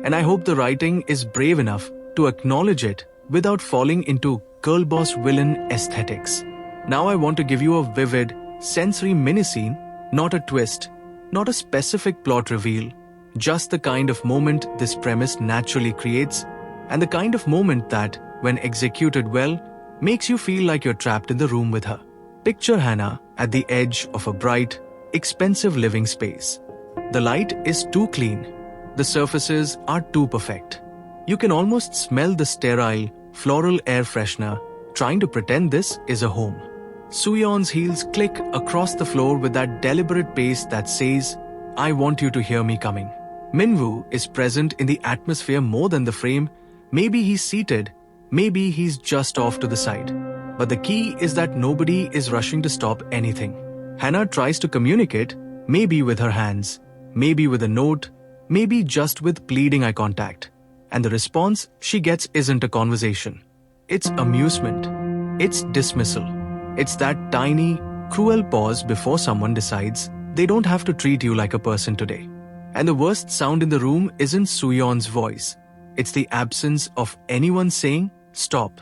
and I hope the writing is brave enough to acknowledge it without falling into girl boss villain aesthetics. Now I want to give you a vivid, sensory mini-scene, not a twist, not a specific plot reveal, just the kind of moment this premise naturally creates, and the kind of moment that, when executed well, makes you feel like you're trapped in the room with her. Picture Hannah at the edge of a bright, expensive living space. The light is too clean. The surfaces are too perfect. You can almost smell the sterile, floral air freshener trying to pretend this is a home. Soo-yeon's heels click across the floor with that deliberate pace that says, I want you to hear me coming. Minwoo is present in the atmosphere more than the frame. Maybe he's seated, maybe he's just off to the side. But the key is that nobody is rushing to stop anything. Hannah tries to communicate, maybe with her hands, maybe with a note, maybe just with pleading eye contact. And the response she gets isn't a conversation. It's amusement. It's dismissal. It's that tiny, cruel pause before someone decides they don't have to treat you like a person today. And the worst sound in the room isn't Soo-yeon's voice. It's the absence of anyone saying, stop.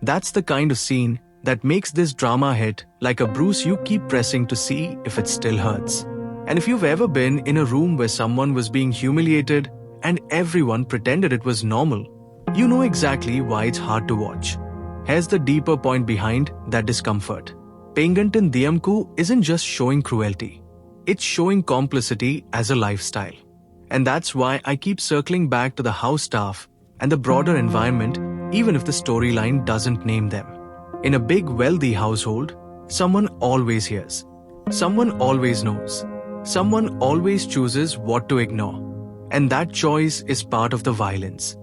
That's the kind of scene that makes this drama hit like a bruise you keep pressing to see if it still hurts. And if you've ever been in a room where someone was being humiliated and everyone pretended it was normal, you know exactly why it's hard to watch. Here's the deeper point behind that discomfort. Pengantin Diamku isn't just showing cruelty. It's showing complicity as a lifestyle. And that's why I keep circling back to the house staff and the broader environment, even if the storyline doesn't name them. In a big, wealthy household, someone always hears. Someone always knows. Someone always chooses what to ignore. And that choice is part of the violence.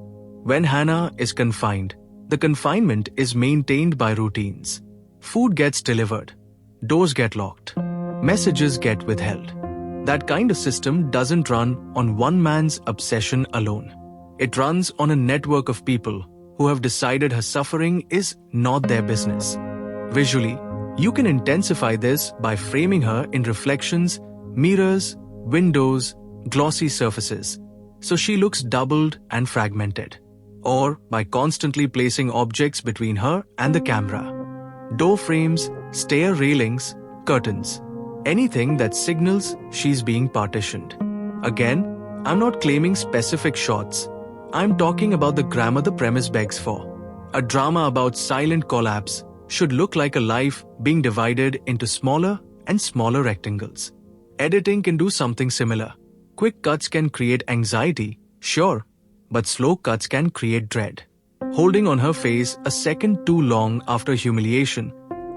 When Hannah is confined, the confinement is maintained by routines. Food gets delivered. Doors get locked. Messages get withheld. That kind of system doesn't run on one man's obsession alone. It runs on a network of people who have decided her suffering is not their business. Visually, you can intensify this by framing her in reflections, mirrors, windows, glossy surfaces, so she looks doubled and fragmented. Or by constantly placing objects between her and the camera. Door frames, stair railings, curtains. Anything that signals she's being partitioned. Again, I'm not claiming specific shots. I'm talking about the grammar the premise begs for. A drama about silent collapse should look like a life being divided into smaller and smaller rectangles. Editing can do something similar. Quick cuts can create anxiety, sure, but slow cuts can create dread. Holding on her face a second too long after humiliation,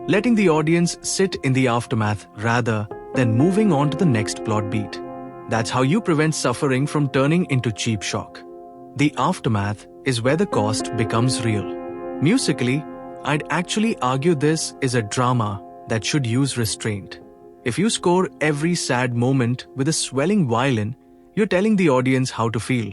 letting the audience sit in the aftermath rather than moving on to the next plot beat. That's how you prevent suffering from turning into cheap shock. The aftermath is where the cost becomes real. Musically, I'd actually argue this is a drama that should use restraint. If you score every sad moment with a swelling violin, you're telling the audience how to feel,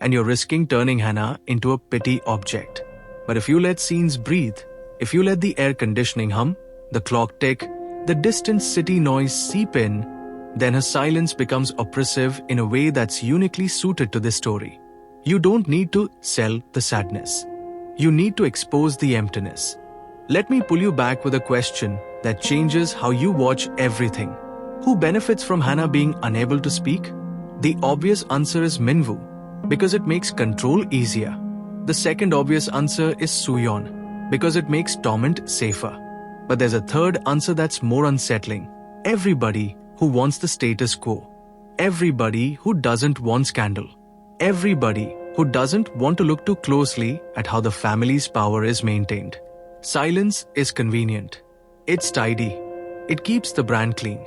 and you're risking turning Hannah into a pity object. But if you let scenes breathe, if you let the air conditioning hum, the clock tick, the distant city noise seep in, then her silence becomes oppressive in a way that's uniquely suited to this story. You don't need to sell the sadness. You need to expose the emptiness. Let me pull you back with a question that changes how you watch everything. Who benefits from Hannah being unable to speak? The obvious answer is Minwoo, because it makes control easier. The second obvious answer is Soo-yeon, because it makes torment safer. But there's a third answer that's more unsettling. Everybody who wants the status quo. Everybody who doesn't want scandal. Everybody who doesn't want to look too closely at how the family's power is maintained. Silence is convenient. It's tidy. It keeps the brand clean.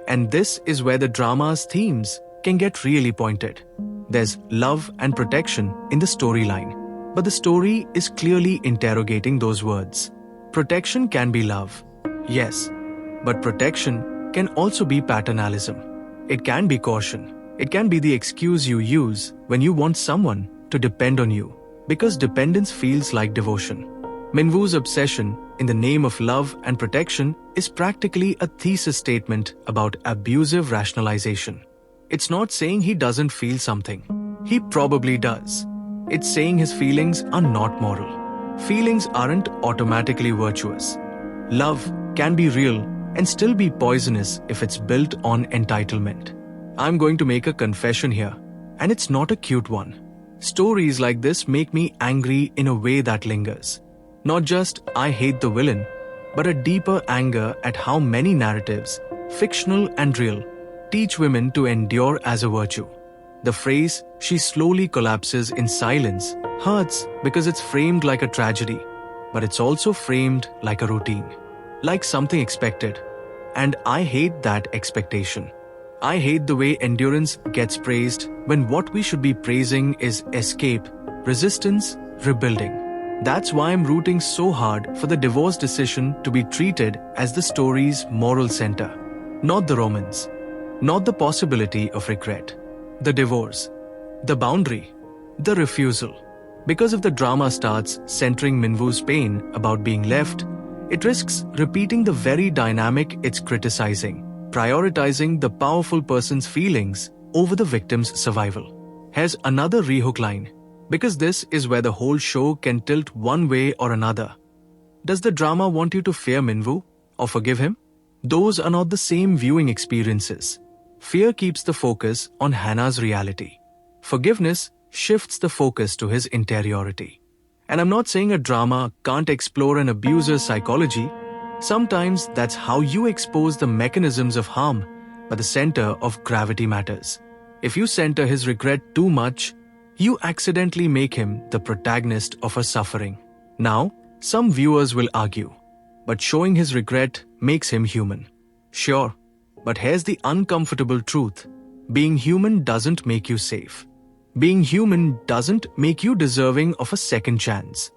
And this is where the drama's themes can get really pointed. There's love and protection in the storyline, but the story is clearly interrogating those words. Protection can be love, yes, But protection can also be paternalism. It can be caution. It can be the excuse you use when you want someone to depend on you, because dependence feels like devotion. Minwoo's obsession in the name of love and protection is practically a thesis statement about abusive rationalization. It's not saying he doesn't feel something. He probably does. It's saying his feelings are not moral. Feelings aren't automatically virtuous. Love can be real and still be poisonous if it's built on entitlement. I'm going to make a confession here, and it's not a cute one. Stories like this make me angry in a way that lingers. Not just I hate the villain, but a deeper anger at how many narratives, fictional and real, teach women to endure as a virtue. The phrase, "she slowly collapses in silence," hurts because it's framed like a tragedy, but it's also framed like a routine, like something expected. And I hate that expectation. I hate the way endurance gets praised when what we should be praising is escape, resistance, rebuilding. That's why I'm rooting so hard for the divorce decision to be treated as the story's moral center, not the romance, not the possibility of regret. The divorce, the boundary, the refusal. Because if the drama starts centering Minwoo's pain about being left, it risks repeating the very dynamic it's criticizing, prioritizing the powerful person's feelings over the victim's survival. Here's another rehook line, because this is where the whole show can tilt one way or another. Does the drama want you to fear Minwoo or forgive him? Those are not the same viewing experiences. Fear keeps the focus on Hannah's reality. Forgiveness shifts the focus to his interiority. And I'm not saying a drama can't explore an abuser's psychology. Sometimes that's how you expose the mechanisms of harm, but the center of gravity matters. If you center his regret too much, you accidentally make him the protagonist of her suffering. Now, some viewers will argue, but showing his regret makes him human. Sure, but here's the uncomfortable truth. Being human doesn't make you safe. Being human doesn't make you deserving of a second chance.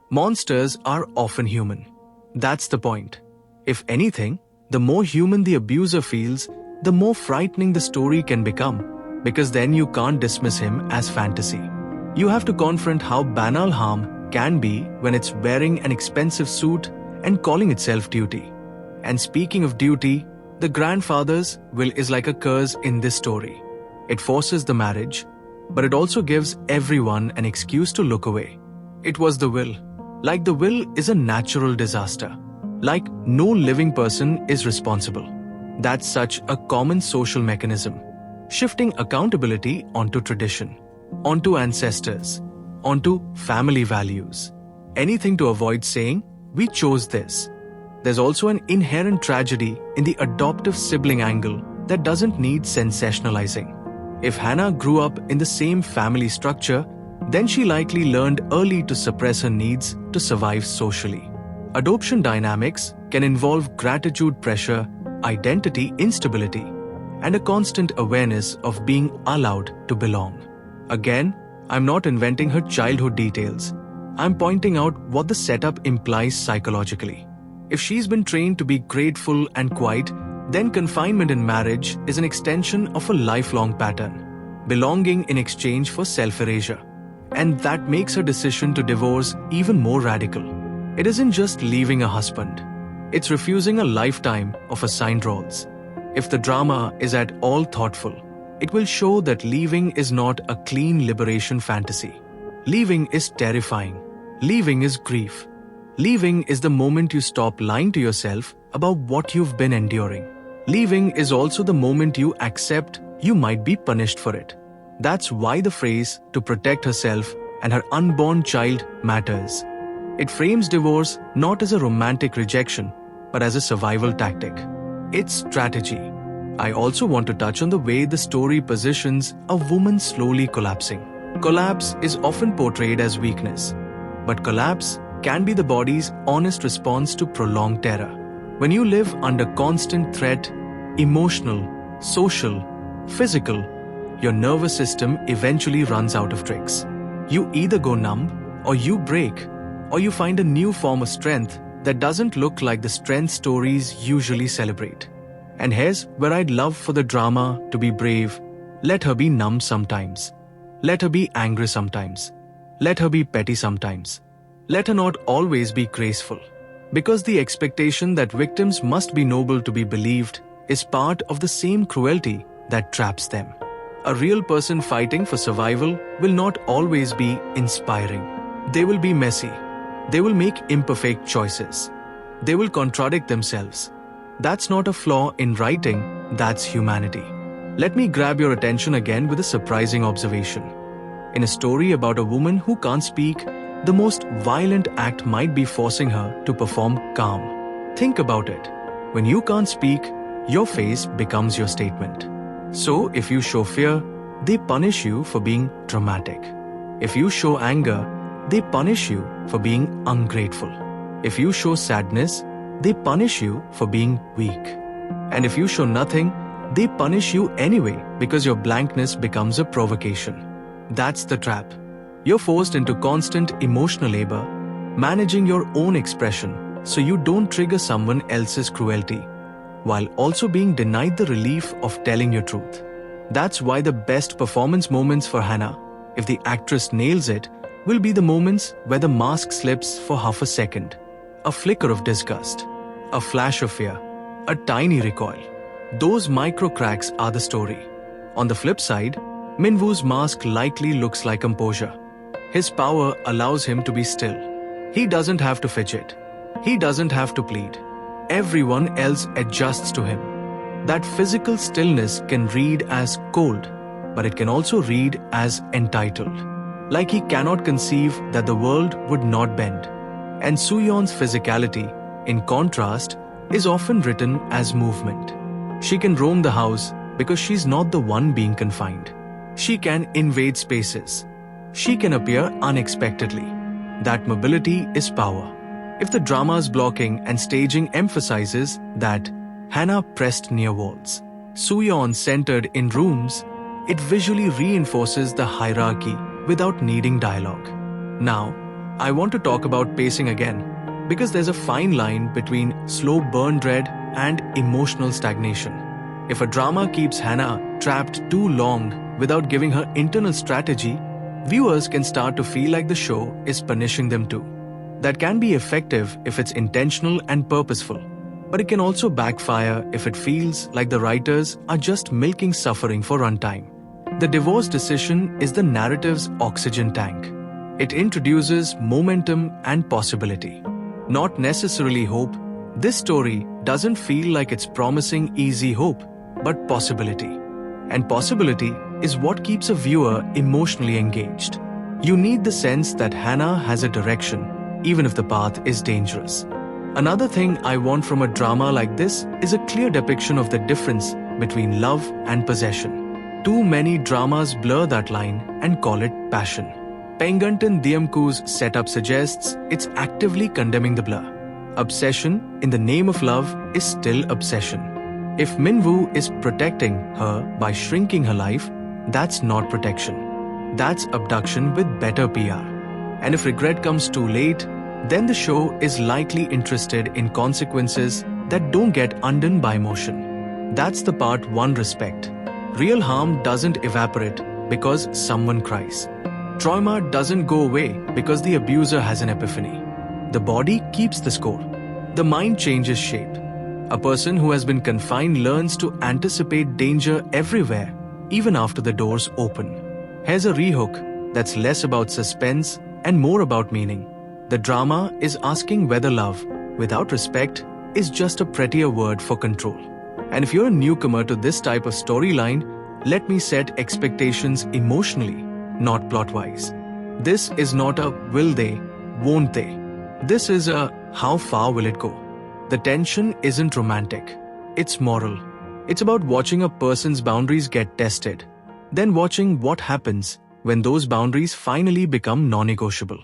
Monsters are often human. That's the point. If anything, the more human the abuser feels, the more frightening the story can become, because then you can't dismiss him as fantasy. You have to confront how banal harm can be when it's wearing an expensive suit and calling itself duty. And speaking of duty, the grandfather's will is like a curse in this story. It forces the marriage, but it also gives everyone an excuse to look away. It was the will. Like the will is a natural disaster. Like no living person is responsible. That's such a common social mechanism. Shifting accountability onto tradition, onto ancestors, onto family values. Anything to avoid saying, we chose this. There's also an inherent tragedy in the adoptive sibling angle that doesn't need sensationalizing. If Hannah grew up in the same family structure, then she likely learned early to suppress her needs to survive socially. Adoption dynamics can involve gratitude pressure, identity instability, and a constant awareness of being allowed to belong. Again, I'm not inventing her childhood details. I'm pointing out what the setup implies psychologically. If she's been trained to be grateful and quiet, then confinement in marriage is an extension of a lifelong pattern, belonging in exchange for self-erasure. And that makes her decision to divorce even more radical. It isn't just leaving a husband. It's refusing a lifetime of assigned roles. If the drama is at all thoughtful, it will show that leaving is not a clean liberation fantasy. Leaving is terrifying. Leaving is grief. Leaving is the moment you stop lying to yourself about what you've been enduring. Leaving is also the moment you accept you might be punished for it. That's why the phrase "to protect herself and her unborn child" matters. It frames divorce not as a romantic rejection, but as a survival tactic. It's strategy. I also want to touch on the way the story positions a woman slowly collapsing. Collapse is often portrayed as weakness, but collapse can be the body's honest response to prolonged terror. When you live under constant threat, emotional, social, physical, your nervous system eventually runs out of tricks. You either go numb, or you break, or you find a new form of strength that doesn't look like the strength stories usually celebrate. And here's where I'd love for the drama to be brave. Let her be numb sometimes. Let her be angry sometimes. Let her be petty sometimes. Let her not always be graceful. Because the expectation that victims must be noble to be believed is part of the same cruelty that traps them. A real person fighting for survival will not always be inspiring. They will be messy. They will make imperfect choices. They will contradict themselves. That's not a flaw in writing, that's humanity. Let me grab your attention again with a surprising observation. In a story about a woman who can't speak, the most violent act might be forcing her to perform calm. Think about it. When you can't speak, your face becomes your statement. So if you show fear, they punish you for being dramatic. If you show anger, they punish you for being ungrateful. If you show sadness, they punish you for being weak. And if you show nothing, they punish you anyway because your blankness becomes a provocation. That's the trap. You're forced into constant emotional labor, managing your own expression so you don't trigger someone else's cruelty, while also being denied the relief of telling your truth. That's why the best performance moments for Hannah, if the actress nails it, will be the moments where the mask slips for half a second. A flicker of disgust, a flash of fear, a tiny recoil. Those micro cracks are the story. On the flip side, Minwoo's mask likely looks like composure. His power allows him to be still. He doesn't have to fidget. He doesn't have to plead. Everyone else adjusts to him. That physical stillness can read as cold, but it can also read as entitled. Like he cannot conceive that the world would not bend. And Sooyeon's physicality, in contrast, is often written as movement. She can roam the house because she's not the one being confined. She can invade spaces. She can appear unexpectedly. That mobility is power. If the drama's blocking and staging emphasizes that Hannah pressed near walls, Sooyeon centered in rooms, it visually reinforces the hierarchy without needing dialogue. Now, I want to talk about pacing again, because there's a fine line between slow burn dread and emotional stagnation. If a drama keeps Hannah trapped too long without giving her internal strategy, viewers can start to feel like the show is punishing them too. That can be effective if it's intentional and purposeful, but it can also backfire if it feels like the writers are just milking suffering for runtime. The divorce decision is the narrative's oxygen tank. It introduces momentum and possibility. Not necessarily hope. This story doesn't feel like it's promising easy hope, but possibility. And possibility is what keeps a viewer emotionally engaged. You need the sense that Hannah has a direction, even if the path is dangerous. Another thing I want from a drama like this is a clear depiction of the difference between love and possession. Too many dramas blur that line and call it passion. Pengantin Diamku's setup suggests it's actively condemning the blur. Obsession in the name of love is still obsession. If Minwoo is protecting her by shrinking her life, that's not protection. That's abduction with better PR. And if regret comes too late, then the show is likely interested in consequences that don't get undone by emotion. That's the part one respect. Real harm doesn't evaporate because someone cries. Trauma doesn't go away because the abuser has an epiphany. The body keeps the score. The mind changes shape. A person who has been confined learns to anticipate danger everywhere, even after the doors open. Here's a rehook that's less about suspense and more about meaning. The drama is asking whether love, without respect, is just a prettier word for control. And if you're a newcomer to this type of storyline, let me set expectations emotionally, not plot-wise. This is not a will they, won't they. This is a how far will it go. The tension isn't romantic, it's moral. It's about watching a person's boundaries get tested, then watching what happens when those boundaries finally become non-negotiable.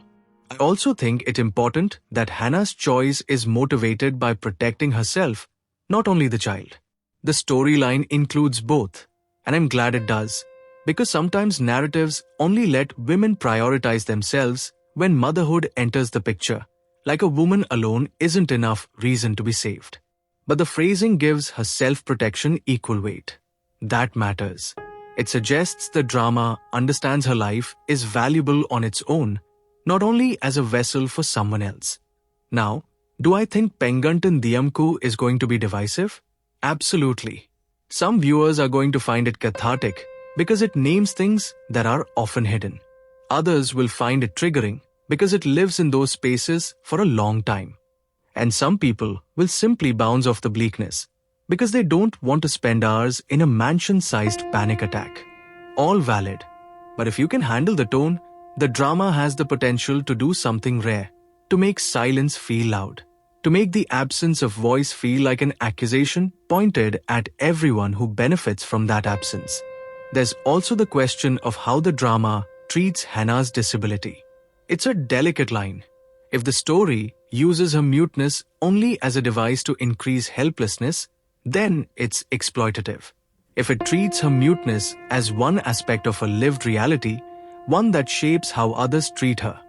I also think it's important that Hannah's choice is motivated by protecting herself, not only the child. The storyline includes both, and I'm glad it does, because sometimes narratives only let women prioritize themselves when motherhood enters the picture, Like a woman alone isn't enough reason to be saved. But the phrasing gives her self-protection equal weight. That matters. It suggests the drama understands her life is valuable on its own, not only as a vessel for someone else. Now, do I think Pengantin Diamku is going to be divisive? Absolutely. Some viewers are going to find it cathartic because it names things that are often hidden. Others will find it triggering because it lives in those spaces for a long time. And some people will simply bounce off the bleakness because they don't want to spend hours in a mansion-sized panic attack. All valid. But if you can handle the tone, the drama has the potential to do something rare, to make silence feel loud, to make the absence of voice feel like an accusation pointed at everyone who benefits from that absence. There's also the question of how the drama treats Hannah's disability. It's a delicate line. If the story uses her muteness only as a device to increase helplessness, then it's exploitative. If it treats her muteness as one aspect of a lived reality, one that shapes how others treat her,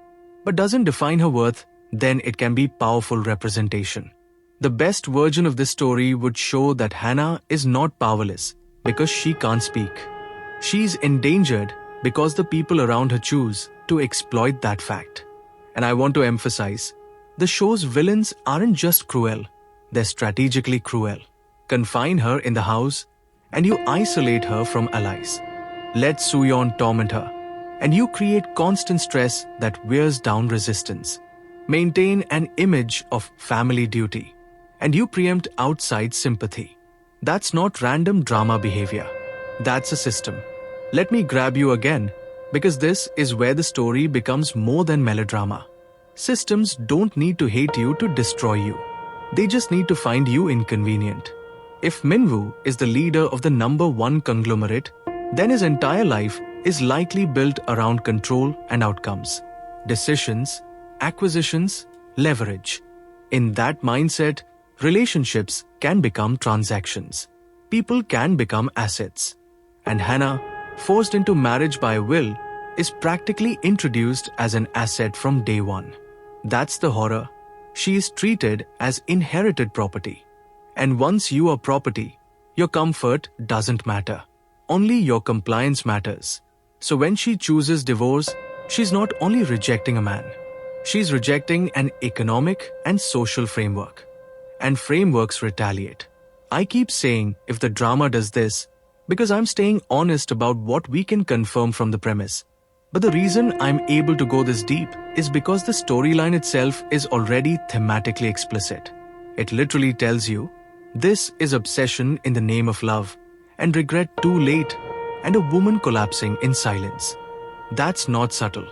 but doesn't define her worth, then it can be powerful representation. The best version of this story would show that Hannah is not powerless because she can't speak. She's endangered because the people around her choose to exploit that fact. And I want to emphasize, the show's villains aren't just cruel, they're strategically cruel. Confine her in the house, and you isolate her from allies. Let Soo-yeon torment her, and you create constant stress that wears down resistance. Maintain an image of family duty, and you preempt outside sympathy. That's not random drama behavior. That's a system. Let me grab you again, because this is where the story becomes more than melodrama. Systems don't need to hate you to destroy you. They just need to find you inconvenient. If Minwoo is the leader of the number one conglomerate, then his entire life is likely built around control and outcomes, decisions, acquisitions, leverage. In that mindset, relationships can become transactions. People can become assets. And Hannah, forced into marriage by will, is practically introduced as an asset from day one. That's the horror. She is treated as inherited property. And once you are property, your comfort doesn't matter. Only your compliance matters. So when she chooses divorce, she's not only rejecting a man. She's rejecting an economic and social framework. And frameworks retaliate. I keep saying if the drama does this, because I'm staying honest about what we can confirm from the premise. But the reason I'm able to go this deep is because the storyline itself is already thematically explicit. It literally tells you, this is obsession in the name of love, and regret too late, and a woman collapsing in silence. That's not subtle.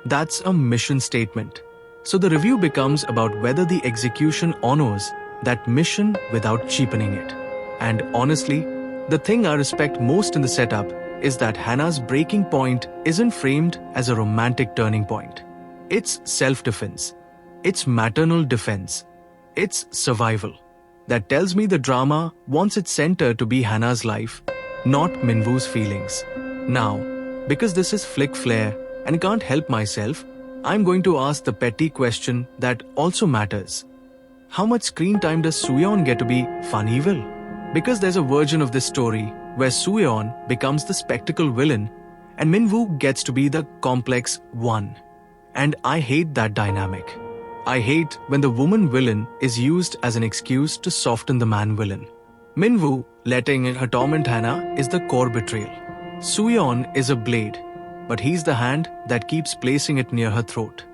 That's a mission statement. So the review becomes about whether the execution honors that mission without cheapening it. And honestly, the thing I respect most in the setup is that Hannah's breaking point isn't framed as a romantic turning point. It's self-defense. It's maternal defense. It's survival. That tells me the drama wants its center to be Hannah's life, not Minwoo's feelings. Now, because this is flick flair and can't help myself, I'm going to ask the petty question that also matters. How much screen time does Soo-yeon get to be fun evil? Because there's a version of this story where Soo-yeon becomes the spectacle villain and Minwoo gets to be the complex one. And I hate that dynamic. I hate when the woman villain is used as an excuse to soften the man villain. Minwoo letting her torment Hannah is the core betrayal. Soo-yeon is a blade, but he's the hand that keeps placing it near her throat.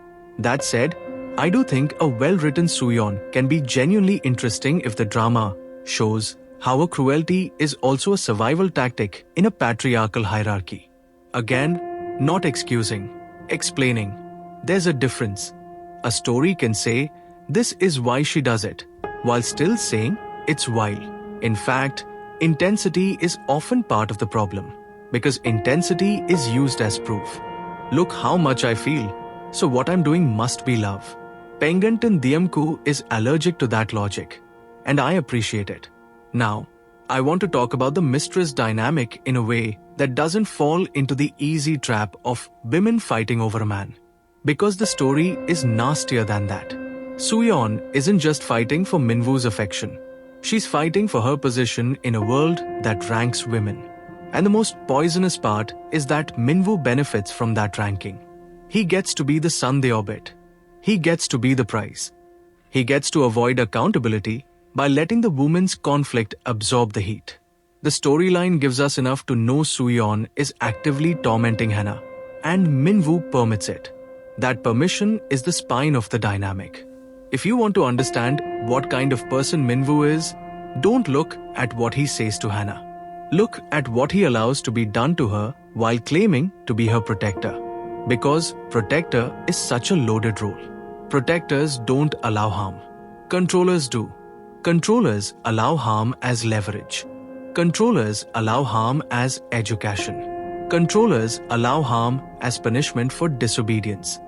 That said, I do think a well-written Soo-yeon can be genuinely interesting if the drama shows how a cruelty is also a survival tactic in a patriarchal hierarchy. Again, not excusing, explaining. There's a difference. A story can say, this is why she does it, while still saying, it's while. In fact, intensity is often part of the problem, because intensity is used as proof. Look how much I feel, so what I'm doing must be love. Pengantin Diamku is allergic to that logic, and I appreciate it. Now, I want to talk about the mistress dynamic in a way that doesn't fall into the easy trap of women fighting over a man. Because the story is nastier than that. Soo-yeon isn't just fighting for Minwoo's affection. She's fighting for her position in a world that ranks women. And the most poisonous part is that Minwoo benefits from that ranking. He gets to be the sun they orbit. He gets to be the prize. He gets to avoid accountability by letting the woman's conflict absorb the heat. The storyline gives us enough to know Soo-yeon is actively tormenting Hana, and Minwoo permits it. That permission is the spine of the dynamic. If you want to understand what kind of person Minwoo is, don't look at what he says to Hana. Look at what he allows to be done to her while claiming to be her protector. Because protector is such a loaded role. Protectors don't allow harm. Controllers do. Controllers allow harm as leverage. Controllers allow harm as education. Controllers allow harm as punishment for disobedience.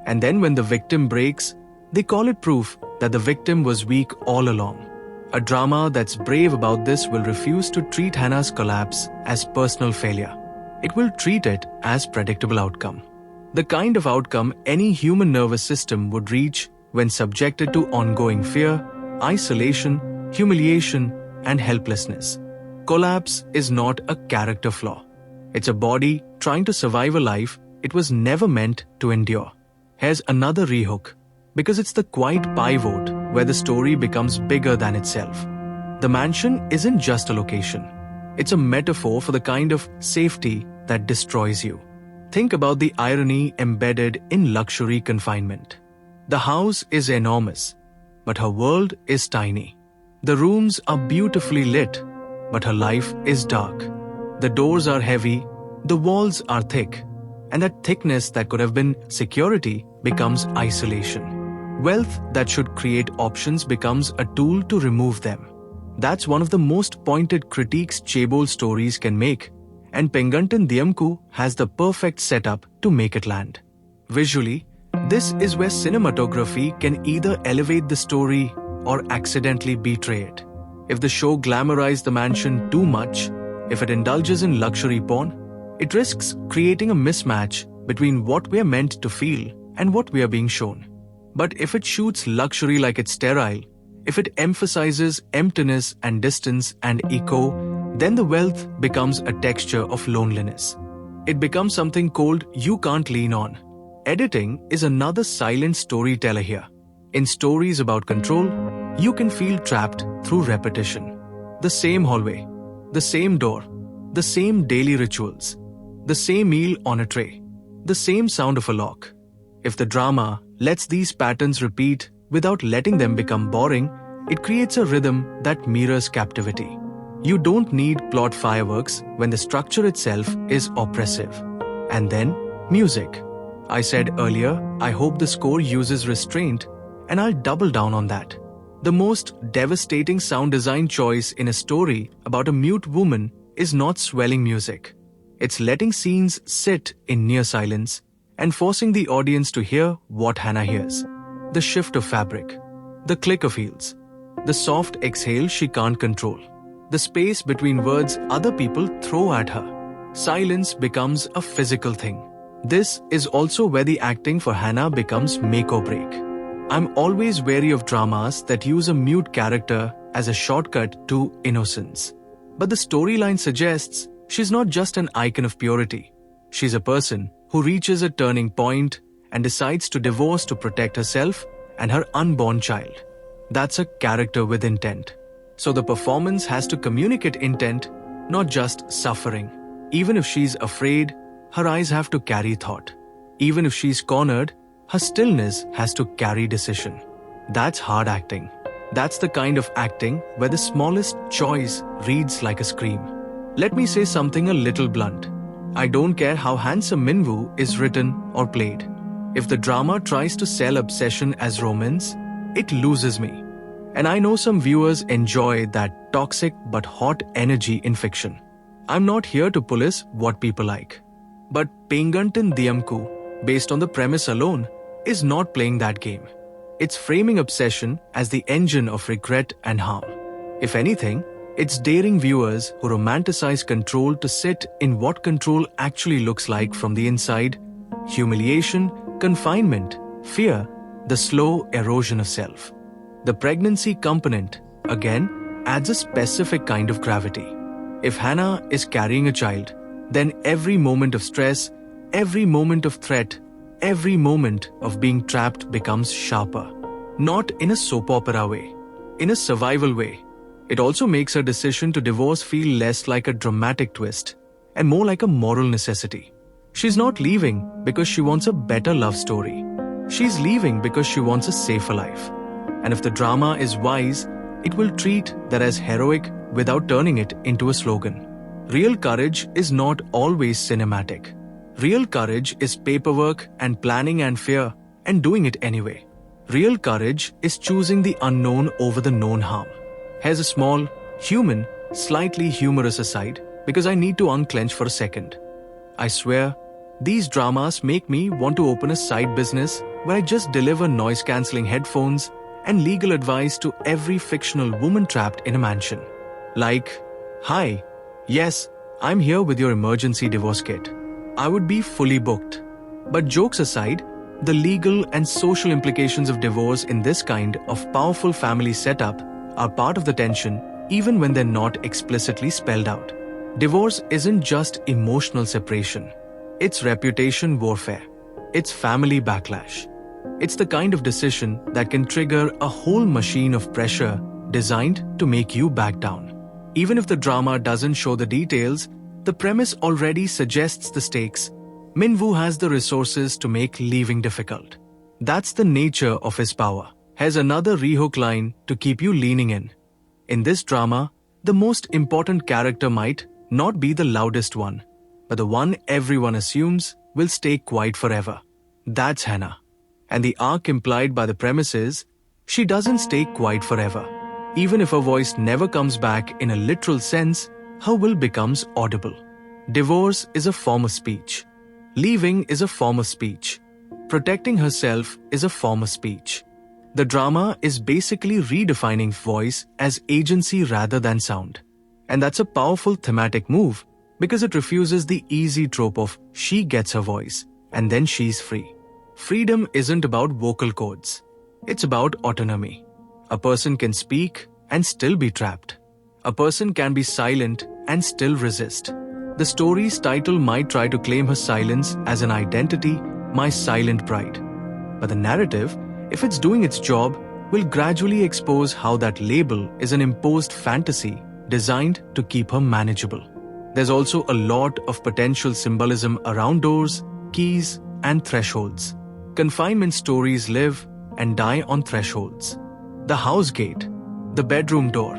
And then when the victim breaks, they call it proof that the victim was weak all along. A drama that's brave about this will refuse to treat Hana's collapse as personal failure. It will treat it as predictable outcome. The kind of outcome any human nervous system would reach when subjected to ongoing fear, isolation, humiliation, and helplessness. Collapse is not a character flaw. It's a body trying to survive a life it was never meant to endure. Here's another rehook. Because it's the quiet pivot where the story becomes bigger than itself. The mansion isn't just a location. It's a metaphor for the kind of safety that destroys you. Think about the irony embedded in luxury confinement. The house is enormous, but her world is tiny. The rooms are beautifully lit, but her life is dark. The doors are heavy, the walls are thick, and that thickness that could have been security becomes isolation. Wealth that should create options becomes a tool to remove them. That's one of the most pointed critiques chaebol stories can make, and Pengantin Diamku has the perfect setup to make it land. Visually, this is where cinematography can either elevate the story or accidentally betray it. If the show glamorizes the mansion too much, if it indulges in luxury porn, it risks creating a mismatch between what we are meant to feel and what we are being shown. But if it shoots luxury like it's sterile, if it emphasizes emptiness and distance and echo, then the wealth becomes a texture of loneliness. It becomes something cold you can't lean on. Editing is another silent storyteller here. In stories about control, you can feel trapped through repetition. The same hallway, the same door, the same daily rituals, the same meal on a tray, the same sound of a lock. If the drama lets these patterns repeat without letting them become boring, it creates a rhythm that mirrors captivity. You don't need plot fireworks when the structure itself is oppressive. And then, music. I said earlier, I hope the score uses restraint, and I'll double down on that. The most devastating sound design choice in a story about a mute woman is not swelling music. It's letting scenes sit in near silence and forcing the audience to hear what Hana hears. The shift of fabric, the click of heels, the soft exhale she can't control, the space between words other people throw at her. Silence becomes a physical thing. This is also where the acting for Hana becomes make or break. I'm always wary of dramas that use a mute character as a shortcut to innocence. But the storyline suggests she's not just an icon of purity. She's a person who reaches a turning point and decides to divorce to protect herself and her unborn child. That's a character with intent. So the performance has to communicate intent, not just suffering. Even if she's afraid, her eyes have to carry thought. Even if she's cornered, her stillness has to carry decision. That's hard acting. That's the kind of acting where the smallest choice reads like a scream. Let me say something a little blunt. I don't care how handsome Minwoo is written or played. If the drama tries to sell obsession as romance, it loses me. And I know some viewers enjoy that toxic but hot energy in fiction. I'm not here to police what people like. But Pengantin Diamku, based on the premise alone, is not playing that game. It's framing obsession as the engine of regret and harm. If anything, it's daring viewers who romanticize control to sit in what control actually looks like from the inside: humiliation, confinement, fear, the slow erosion of self. The pregnancy component, again, adds a specific kind of gravity. If Hannah is carrying a child, then every moment of stress, every moment of threat, every moment of being trapped becomes sharper. Not in a soap opera way, in a survival way. It also makes her decision to divorce feel less like a dramatic twist and more like a moral necessity. She's not leaving because she wants a better love story. She's leaving because she wants a safer life. And if the drama is wise, it will treat that as heroic without turning it into a slogan. Real courage is not always cinematic. Real courage is paperwork and planning and fear and doing it anyway. Real courage is choosing the unknown over the known harm. Here's a small, human, slightly humorous aside because I need to unclench for a second. I swear, these dramas make me want to open a side business where I just deliver noise-cancelling headphones and legal advice to every fictional woman trapped in a mansion. Like, "Hi, yes, I'm here with your emergency divorce kit." I would be fully booked. But jokes aside, the legal and social implications of divorce in this kind of powerful family setup are part of the tension even when they're not explicitly spelled out. Divorce isn't just emotional separation. It's reputation warfare. It's family backlash. It's the kind of decision that can trigger a whole machine of pressure designed to make you back down. Even if the drama doesn't show the details, the premise already suggests the stakes. Minwoo has the resources to make leaving difficult. That's the nature of his power. Here's another rehook line to keep you leaning in. In this drama, the most important character might not be the loudest one, but the one everyone assumes will stay quiet forever. That's Hannah. And the arc implied by the premise is, she doesn't stay quiet forever. Even if her voice never comes back in a literal sense, her will becomes audible. Divorce is a form of speech. Leaving is a form of speech. Protecting herself is a form of speech. The drama is basically redefining voice as agency rather than sound. And that's a powerful thematic move because it refuses the easy trope of she gets her voice and then she's free. Freedom isn't about vocal cords. It's about autonomy. A person can speak and still be trapped. A person can be silent and still resist. The story's title might try to claim her silence as an identity, my silent pride. But the narrative, if it's doing its job, will gradually expose how that label is an imposed fantasy designed to keep her manageable. There's also a lot of potential symbolism around doors, keys, and thresholds. Confinement stories live and die on thresholds. The house gate, the bedroom door,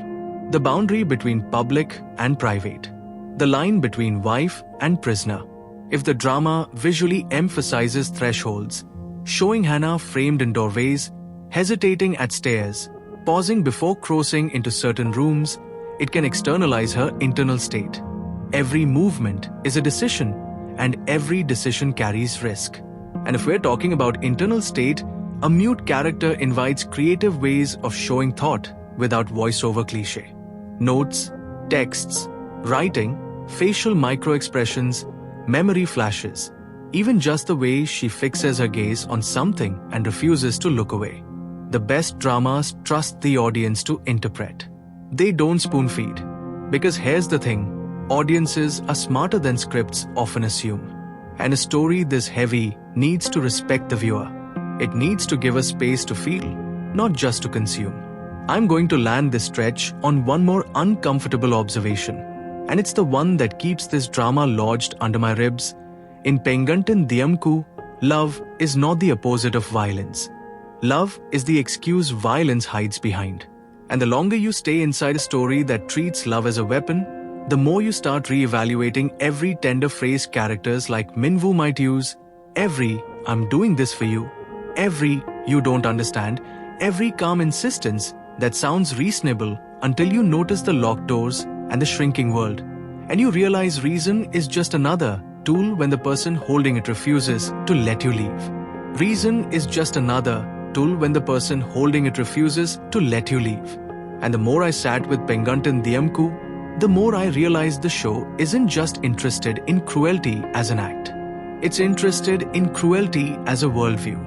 the boundary between public and private, the line between wife and prisoner. If the drama visually emphasizes thresholds, showing Hannah framed in doorways, hesitating at stairs, pausing before crossing into certain rooms, it can externalize her internal state. Every movement is a decision, and every decision carries risk. And if we're talking about internal state, a mute character invites creative ways of showing thought without voiceover cliché. Notes, texts, writing, facial micro-expressions, memory flashes, even just the way she fixes her gaze on something and refuses to look away. The best dramas trust the audience to interpret. They don't spoon-feed. Because here's the thing, audiences are smarter than scripts often assume. And a story this heavy needs to respect the viewer. It needs to give us space to feel, not just to consume. I'm going to land this stretch on one more uncomfortable observation, and it's the one that keeps this drama lodged under my ribs. In Pengantin Diamku, love is not the opposite of violence. Love is the excuse violence hides behind. And the longer you stay inside a story that treats love as a weapon, the more you start re-evaluating every tender phrase characters like Minwoo might use, every "I'm doing this for you," every "you don't understand," every calm insistence that sounds reasonable until you notice the locked doors and the shrinking world. And you realize reason is just another tool when the person holding it refuses to let you leave. Reason is just another tool when the person holding it refuses to let you leave. And the more I sat with Pengantin Diamku, the more I realized the show isn't just interested in cruelty as an act. It's interested in cruelty as a worldview.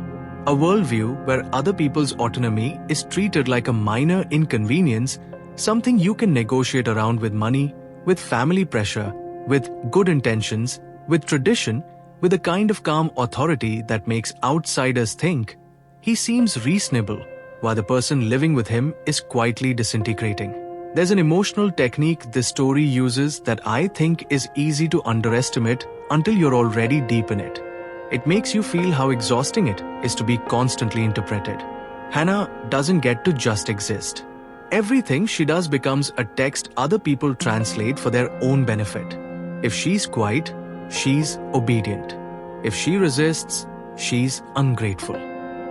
A worldview where other people's autonomy is treated like a minor inconvenience, something you can negotiate around with money, with family pressure, with good intentions, with tradition, with a kind of calm authority that makes outsiders think he seems reasonable, while the person living with him is quietly disintegrating. There's an emotional technique this story uses that I think is easy to underestimate until you're already deep in it. It makes you feel how exhausting it is to be constantly interpreted. Hannah doesn't get to just exist. Everything she does becomes a text other people translate for their own benefit. If she's quiet, she's obedient. If she resists, she's ungrateful.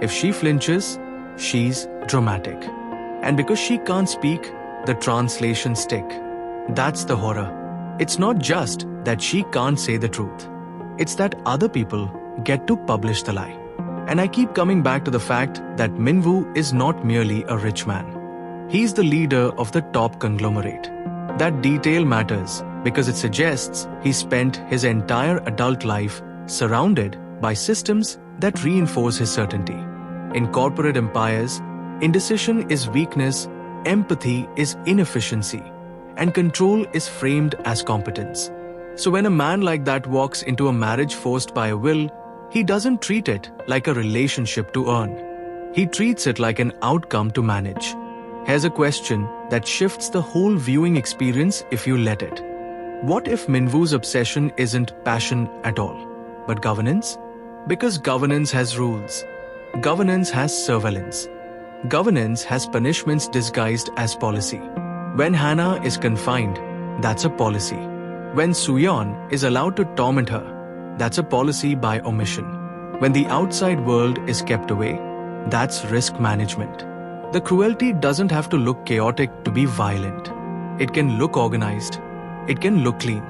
If she flinches, she's dramatic. And because she can't speak, the translations stick. That's the horror. It's not just that she can't say the truth. It's that other people get to publish the lie. And I keep coming back to the fact that Minwoo is not merely a rich man. He's the leader of the top conglomerate. That detail matters because it suggests he spent his entire adult life surrounded by systems that reinforce his certainty. In corporate empires, indecision is weakness, empathy is inefficiency, and control is framed as competence. So when a man like that walks into a marriage forced by a will, he doesn't treat it like a relationship to earn. He treats it like an outcome to manage. Here's a question that shifts the whole viewing experience if you let it. What if Minwoo's obsession isn't passion at all, but governance? Because governance has rules. Governance has surveillance. Governance has punishments disguised as policy. When Hannah is confined, that's a policy. When Suyeon is allowed to torment her, that's a policy by omission. When the outside world is kept away, that's risk management. The cruelty doesn't have to look chaotic to be violent. It can look organized. It can look clean.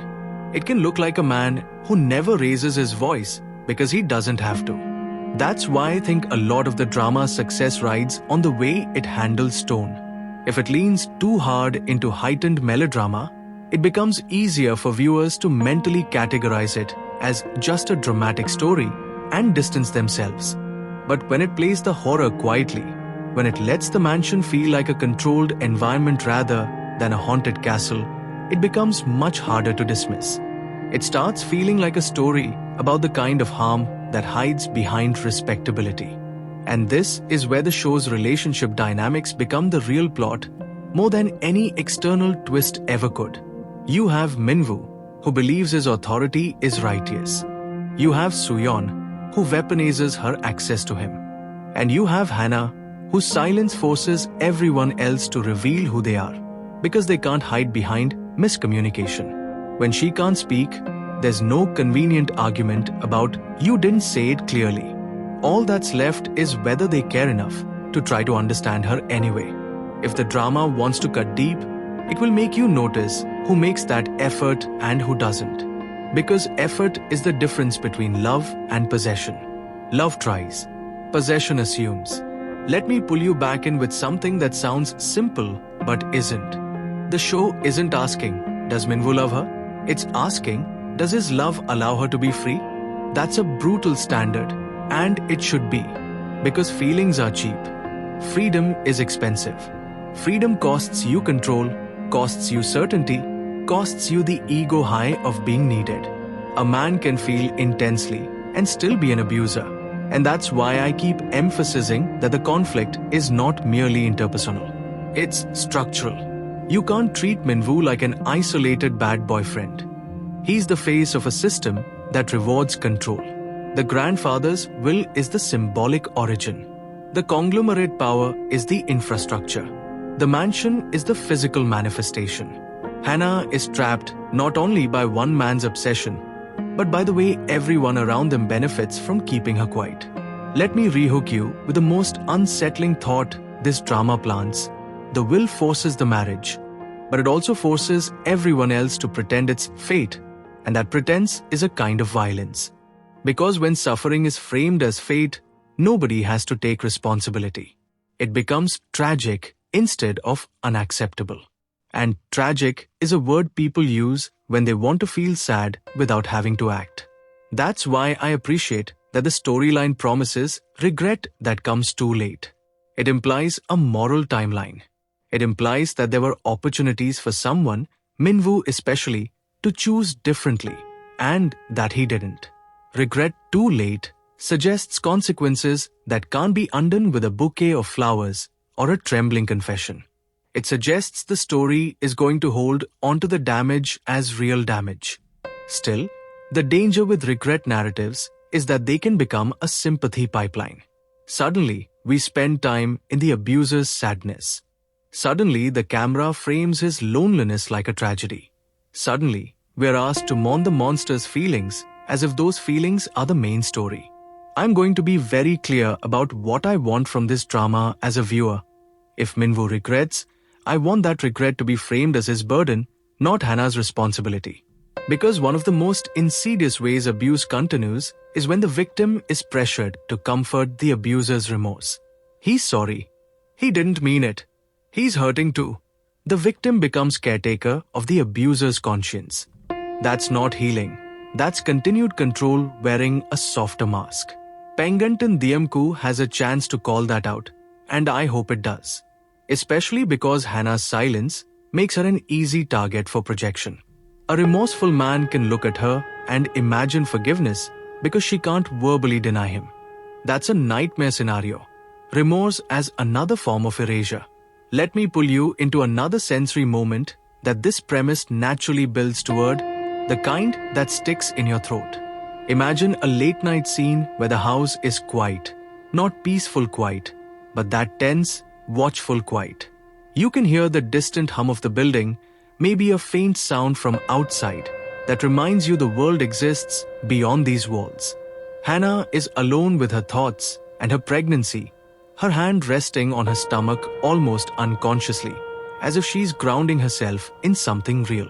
It can look like a man who never raises his voice because he doesn't have to. That's why I think a lot of the drama's success rides on the way it handles tone. If it leans too hard into heightened melodrama, it becomes easier for viewers to mentally categorize it as just a dramatic story and distance themselves. But when it plays the horror quietly, when it lets the mansion feel like a controlled environment rather than a haunted castle, it becomes much harder to dismiss. It starts feeling like a story about the kind of harm that hides behind respectability. And this is where the show's relationship dynamics become the real plot, more than any external twist ever could. You have Minwoo, who believes his authority is righteous. You have Suyeon, who weaponizes her access to him. And you have Hannah, whose silence forces everyone else to reveal who they are, because they can't hide behind miscommunication. When she can't speak, there's no convenient argument about "you didn't say it clearly." All that's left is whether they care enough to try to understand her anyway. If the drama wants to cut deep, it will make you notice who makes that effort and who doesn't. Because effort is the difference between love and possession. Love tries. Possession assumes. Let me pull you back in with something that sounds simple but isn't. The show isn't asking, does Minwoo love her? It's asking, does his love allow her to be free? That's a brutal standard, and it should be. Because feelings are cheap. Freedom is expensive. Freedom costs you control, costs you certainty, costs you the ego high of being needed. A man can feel intensely and still be an abuser. And that's why I keep emphasizing that the conflict is not merely interpersonal. It's structural. You can't treat Minwoo like an isolated bad boyfriend. He's the face of a system that rewards control. The grandfather's will is the symbolic origin. The conglomerate power is the infrastructure. The mansion is the physical manifestation. Hannah is trapped not only by one man's obsession, but by the way everyone around them benefits from keeping her quiet. Let me rehook you with the most unsettling thought this drama plants. The will forces the marriage, but it also forces everyone else to pretend it's fate, and that pretense is a kind of violence. Because when suffering is framed as fate, nobody has to take responsibility. It becomes tragic instead of unacceptable. And tragic is a word people use when they want to feel sad without having to act. That's why I appreciate that the storyline promises regret that comes too late. It implies a moral timeline. It implies that there were opportunities for someone, Minwoo especially, to choose differently, and that he didn't. Regret too late suggests consequences that can't be undone with a bouquet of flowers or a trembling confession. It suggests the story is going to hold onto the damage as real damage. Still, the danger with regret narratives is that they can become a sympathy pipeline. Suddenly, we spend time in the abuser's sadness. Suddenly, the camera frames his loneliness like a tragedy. Suddenly, we are asked to mourn the monster's feelings as if those feelings are the main story. I'm going to be very clear about what I want from this drama as a viewer. If Minwoo regrets, I want that regret to be framed as his burden, not Hannah's responsibility. Because one of the most insidious ways abuse continues is when the victim is pressured to comfort the abuser's remorse. He's sorry. He didn't mean it. He's hurting too. The victim becomes caretaker of the abuser's conscience. That's not healing. That's continued control wearing a softer mask. Pengantin Diamku has a chance to call that out, and I hope it does. Especially because Hannah's silence makes her an easy target for projection. A remorseful man can look at her and imagine forgiveness because she can't verbally deny him. That's a nightmare scenario. Remorse as another form of erasure. Let me pull you into another sensory moment that this premise naturally builds toward, the kind that sticks in your throat. Imagine a late-night scene where the house is quiet, not peaceful quiet, but that tense, watchful quiet. You can hear the distant hum of the building, maybe a faint sound from outside that reminds you the world exists beyond these walls. Hannah is alone with her thoughts and her pregnancy, her hand resting on her stomach almost unconsciously, as if she's grounding herself in something real.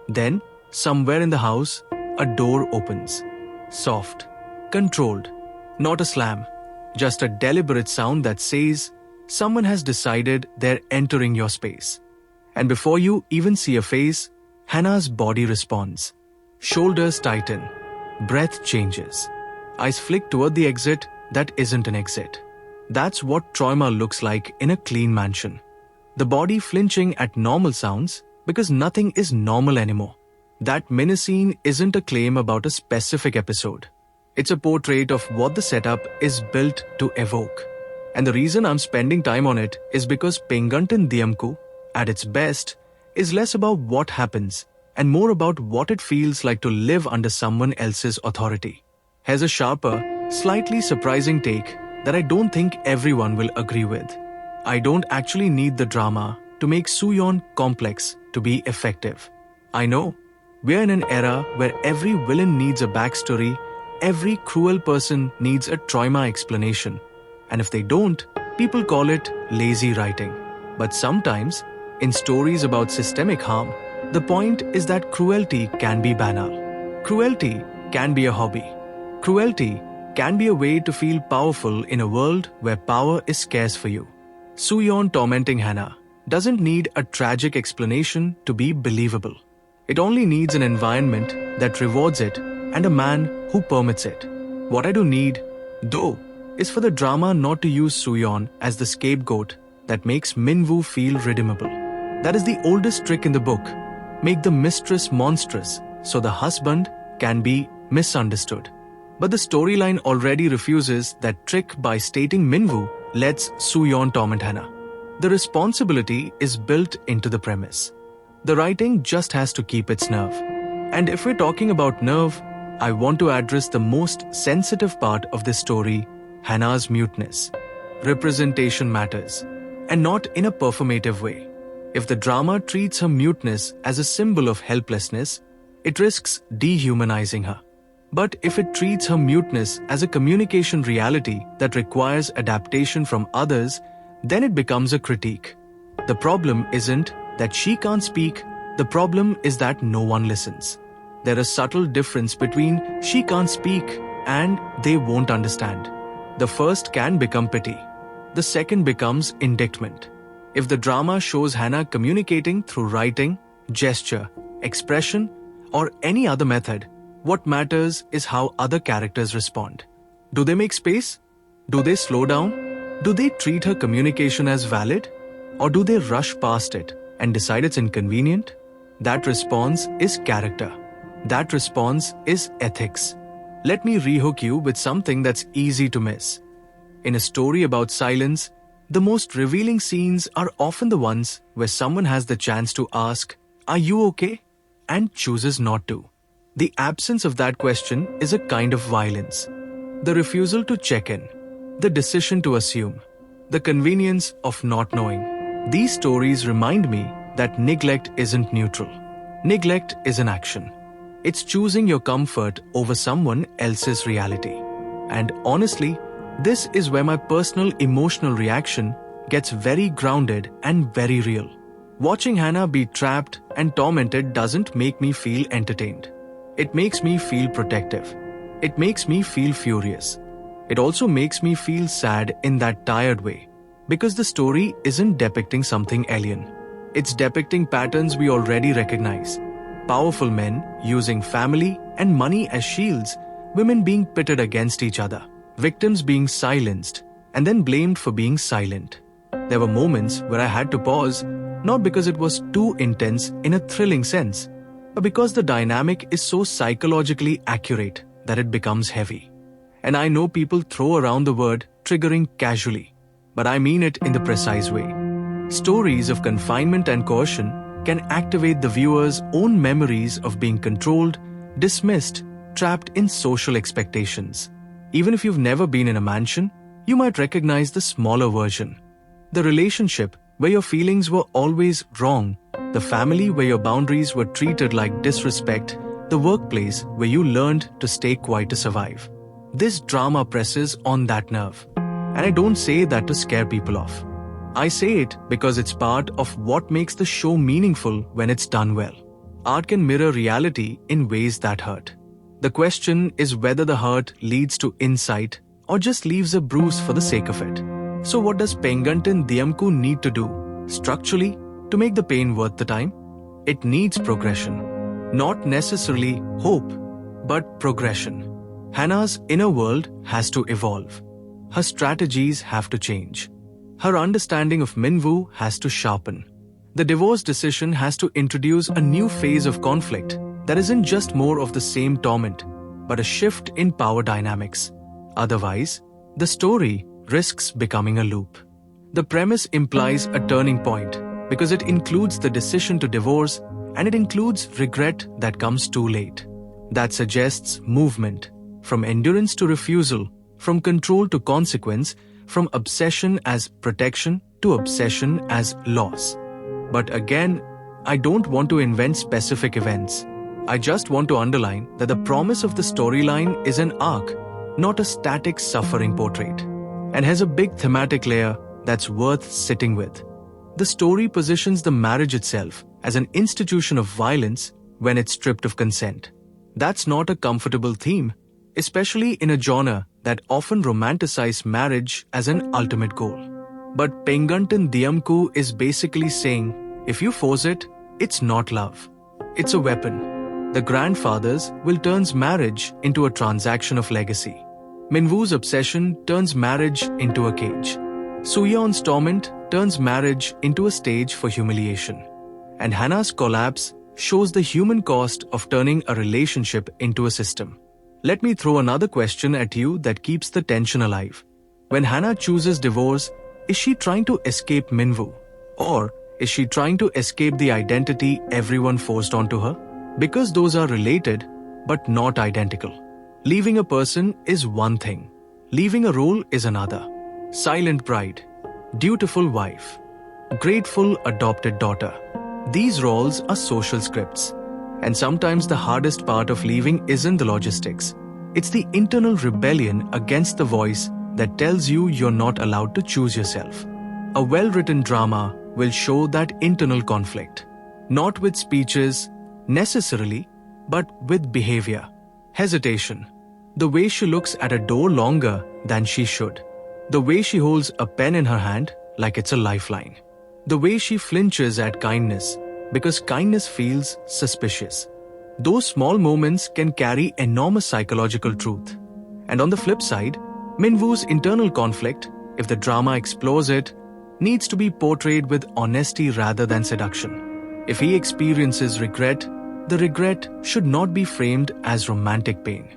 Then, somewhere in the house, a door opens. Soft, controlled, not a slam, just a deliberate sound that says, someone has decided they're entering your space. And before you even see a face, Hannah's body responds. Shoulders tighten, breath changes, eyes flick toward the exit that isn't an exit. That's what trauma looks like in a clean mansion. The body flinching at normal sounds because nothing is normal anymore. That mini-scene isn't a claim about a specific episode. It's a portrait of what the setup is built to evoke. And the reason I'm spending time on it is because Pengantin Diamku, at its best, is less about what happens and more about what it feels like to live under someone else's authority. Has a sharper, slightly surprising take that I don't think everyone will agree with. I don't actually need the drama to make Soo-yeon complex to be effective. I know, we're in an era where every villain needs a backstory, every cruel person needs a trauma explanation. And if they don't, people call it lazy writing. But sometimes, in stories about systemic harm, the point is that cruelty can be banal. Cruelty can be a hobby. Cruelty can be a way to feel powerful in a world where power is scarce for you. Soo-yeon tormenting Hannah doesn't need a tragic explanation to be believable. It only needs an environment that rewards it and a man who permits it. What I do need, though, is for the drama not to use Soo-yeon as the scapegoat that makes Minwoo feel redeemable. That is the oldest trick in the book. Make the mistress monstrous so the husband can be misunderstood. But the storyline already refuses that trick by stating Minwoo lets Soo-yeon torment Hannah. The responsibility is built into the premise. The writing just has to keep its nerve. And if we're talking about nerve, I want to address the most sensitive part of this story, Hannah's muteness. Representation matters, and not in a performative way. If the drama treats her muteness as a symbol of helplessness, it risks dehumanizing her. But if it treats her muteness as a communication reality that requires adaptation from others, then it becomes a critique. The problem isn't that she can't speak, the problem is that no one listens. There is a subtle difference between she can't speak and they won't understand. The first can become pity. The second becomes indictment. If the drama shows Hannah communicating through writing, gesture, expression, or any other method, what matters is how other characters respond. Do they make space? Do they slow down? Do they treat her communication as valid? Or do they rush past it and decide it's inconvenient? That response is character. That response is ethics. Let me rehook you with something that's easy to miss. In a story about silence, the most revealing scenes are often the ones where someone has the chance to ask, "Are you okay?" and chooses not to. The absence of that question is a kind of violence. The refusal to check in, the decision to assume, the convenience of not knowing. These stories remind me that neglect isn't neutral. Neglect is an action. It's choosing your comfort over someone else's reality. And honestly, this is where my personal emotional reaction gets very grounded and very real. Watching Hannah be trapped and tormented doesn't make me feel entertained. It makes me feel protective. It makes me feel furious. It also makes me feel sad in that tired way. Because the story isn't depicting something alien. It's depicting patterns we already recognize. Powerful men using family and money as shields, women being pitted against each other, victims being silenced, and then blamed for being silent. There were moments where I had to pause, not because it was too intense in a thrilling sense, but because the dynamic is so psychologically accurate that it becomes heavy. And I know people throw around the word triggering casually, but I mean it in the precise way. Stories of confinement and coercion can activate the viewer's own memories of being controlled, dismissed, trapped in social expectations. Even if you've never been in a mansion, you might recognize the smaller version. The relationship where your feelings were always wrong, the family where your boundaries were treated like disrespect, the workplace where you learned to stay quiet to survive. This drama presses on that nerve. And I don't say that to scare people off. I say it because it's part of what makes the show meaningful when it's done well. Art can mirror reality in ways that hurt. The question is whether the hurt leads to insight or just leaves a bruise for the sake of it. So what does Pengantin Diamku need to do, structurally, to make the pain worth the time? It needs progression. Not necessarily hope, but progression. Hannah's inner world has to evolve. Her strategies have to change. Her understanding of Minwoo has to sharpen. The divorce decision has to introduce a new phase of conflict that isn't just more of the same torment, but a shift in power dynamics. Otherwise, the story risks becoming a loop. The premise implies a turning point because it includes the decision to divorce and it includes regret that comes too late. That suggests movement, from endurance to refusal, from control to consequence, from obsession as protection to obsession as loss. But again, I don't want to invent specific events. I just want to underline that the promise of the storyline is an arc, not a static suffering portrait, and has a big thematic layer that's worth sitting with. The story positions the marriage itself as an institution of violence when it's stripped of consent. That's not a comfortable theme, especially in a genre that often romanticizes marriage as an ultimate goal. But Pengantin Diamku is basically saying, if you force it, it's not love. It's a weapon. The grandfathers will turn marriage into a transaction of legacy. Minwoo's obsession turns marriage into a cage. Sooyeon's torment turns marriage into a stage for humiliation. And Hannah's collapse shows the human cost of turning a relationship into a system. Let me throw another question at you that keeps the tension alive. When Hannah chooses divorce, is she trying to escape Minwoo? Or is she trying to escape the identity everyone forced onto her? Because those are related, but not identical. Leaving a person is one thing. Leaving a role is another. Silent bride, dutiful wife, grateful adopted daughter. These roles are social scripts. And sometimes the hardest part of leaving isn't the logistics. It's the internal rebellion against the voice that tells you you're not allowed to choose yourself. A well-written drama will show that internal conflict. Not with speeches, necessarily, but with behavior. Hesitation. The way she looks at a door longer than she should. The way she holds a pen in her hand like it's a lifeline. The way she flinches at kindness because kindness feels suspicious. Those small moments can carry enormous psychological truth. And on the flip side, Minwoo's internal conflict, if the drama explores it, needs to be portrayed with honesty rather than seduction. If he experiences regret, the regret should not be framed as romantic pain.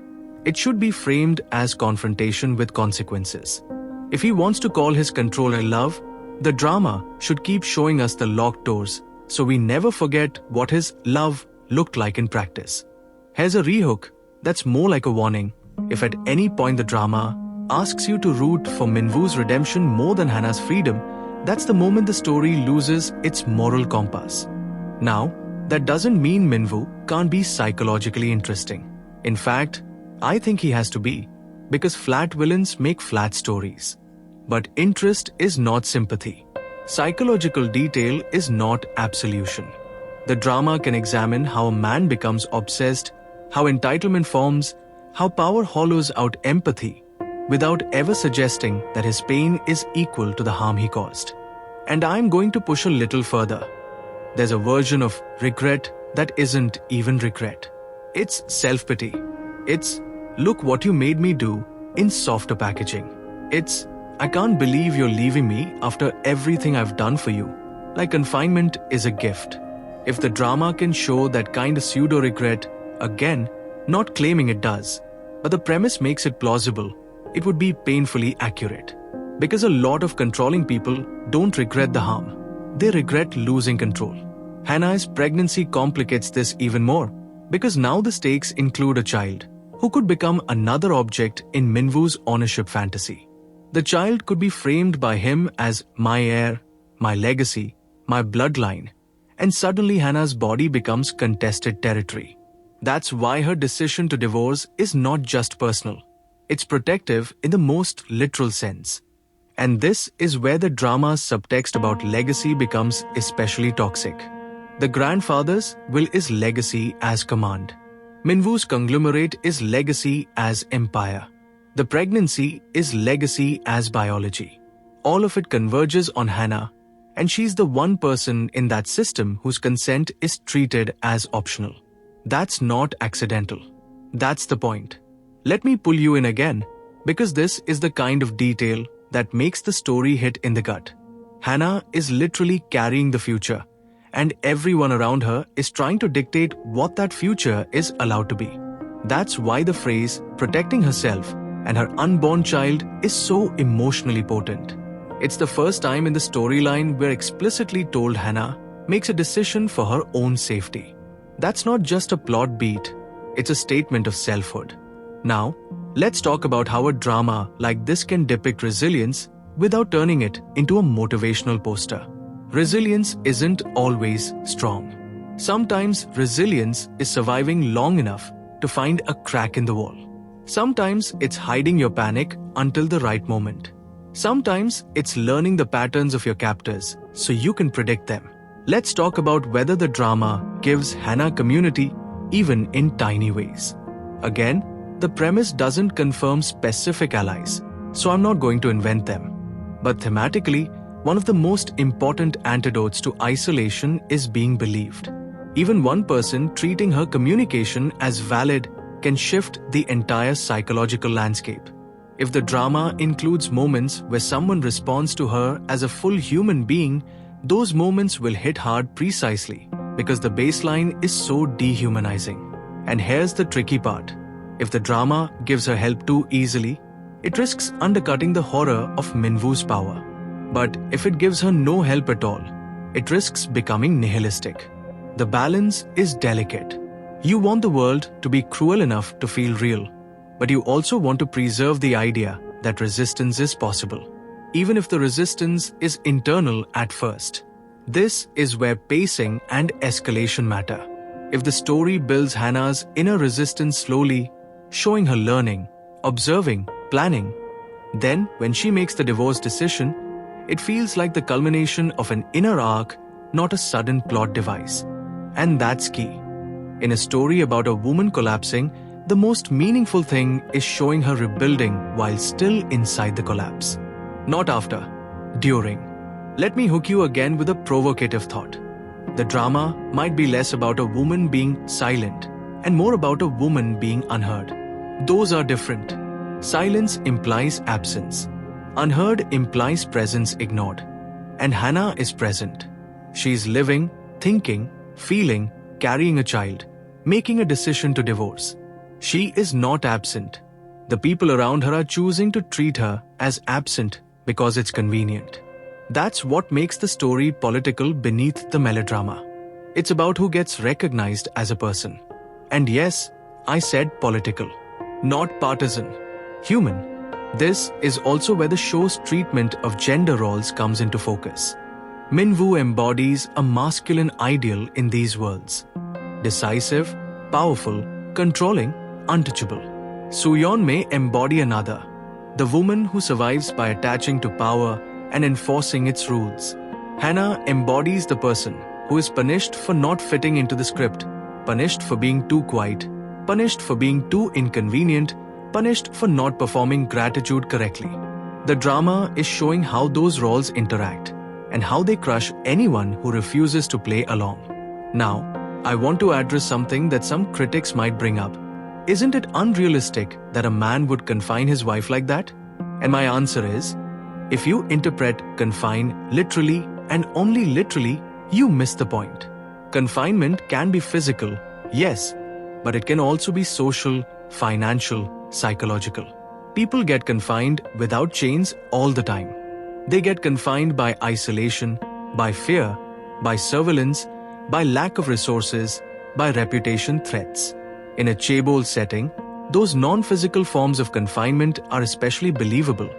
It should be framed as confrontation with consequences. If he wants to call his controller love, the drama should keep showing us the locked doors so we never forget what his love looked like in practice. Here's a rehook that's more like a warning. If at any point the drama asks you to root for Minwoo's redemption more than Hannah's freedom, that's the moment the story loses its moral compass. Now, that doesn't mean Minwoo can't be psychologically interesting. In fact, I think he has to be, because flat villains make flat stories. But interest is not sympathy. Psychological detail is not absolution. The drama can examine how a man becomes obsessed, how entitlement forms, how power hollows out empathy, without ever suggesting that his pain is equal to the harm he caused. And I'm going to push a little further. There's a version of regret that isn't even regret. It's self-pity. It's, look what you made me do, in softer packaging. It's, I can't believe you're leaving me after everything I've done for you. Like confinement is a gift. If the drama can show that kind of pseudo-regret, again, not claiming it does, but the premise makes it plausible, it would be painfully accurate. Because a lot of controlling people don't regret the harm. They regret losing control. Hannah's pregnancy complicates this even more, because now the stakes include a child who could become another object in Minwoo's ownership fantasy. The child could be framed by him as my heir, my legacy, my bloodline, and suddenly Hannah's body becomes contested territory. That's why her decision to divorce is not just personal. It's protective in the most literal sense. And this is where the drama's subtext about legacy becomes especially toxic. The grandfather's will is legacy as command. Minwoo's conglomerate is legacy as empire. The pregnancy is legacy as biology. All of it converges on Hannah, and she's the one person in that system whose consent is treated as optional. That's not accidental. That's the point. Let me pull you in again, because this is the kind of detail that makes the story hit in the gut. Hannah is literally carrying the future, and everyone around her is trying to dictate what that future is allowed to be. That's why the phrase protecting herself and her unborn child is so emotionally potent. It's the first time in the storyline we're explicitly told Hannah makes a decision for her own safety. That's not just a plot beat, it's a statement of selfhood. Now, let's talk about how a drama like this can depict resilience without turning it into a motivational poster. Resilience isn't always strong. Sometimes resilience is surviving long enough to find a crack in the wall. Sometimes it's hiding your panic until the right moment. Sometimes it's learning the patterns of your captors so you can predict them. Let's talk about whether the drama gives Hannah community even in tiny ways. Again, the premise doesn't confirm specific allies, so I'm not going to invent them. But thematically, one of the most important antidotes to isolation is being believed. Even one person treating her communication as valid can shift the entire psychological landscape. If the drama includes moments where someone responds to her as a full human being, those moments will hit hard precisely because the baseline is so dehumanizing. And here's the tricky part. If the drama gives her help too easily, it risks undercutting the horror of Minwoo's power. But if it gives her no help at all, it risks becoming nihilistic. The balance is delicate. You want the world to be cruel enough to feel real, but you also want to preserve the idea that resistance is possible, even if the resistance is internal at first. This is where pacing and escalation matter. If the story builds Hannah's inner resistance slowly, showing her learning, observing, planning, then when she makes the divorce decision, it feels like the culmination of an inner arc, not a sudden plot device. And that's key. In a story about a woman collapsing, the most meaningful thing is showing her rebuilding while still inside the collapse. Not after, during. Let me hook you again with a provocative thought. The drama might be less about a woman being silent and more about a woman being unheard. Those are different. Silence implies absence. Unheard implies presence ignored. And Hannah is present. She is living, thinking, feeling, carrying a child, making a decision to divorce. She is not absent. The people around her are choosing to treat her as absent because it's convenient. That's what makes the story political beneath the melodrama. It's about who gets recognized as a person. And yes, I said political, not partisan, human. This is also where the show's treatment of gender roles comes into focus. Minwoo embodies a masculine ideal in these worlds. Decisive, powerful, controlling, untouchable. Soo-yeon may embody another, the woman who survives by attaching to power and enforcing its rules. Hannah embodies the person who is punished for not fitting into the script, punished for being too quiet, punished for being too inconvenient, punished for not performing gratitude correctly. The drama is showing how those roles interact and how they crush anyone who refuses to play along. Now, I want to address something that some critics might bring up. Isn't it unrealistic that a man would confine his wife like that? And my answer is, if you interpret confine literally and only literally, you miss the point. Confinement can be physical, yes, but it can also be social, financial, psychological. People get confined without chains all the time. They get confined by isolation, by fear, by surveillance, by lack of resources, by reputation threats. In a chaebol setting, those non-physical forms of confinement are especially believable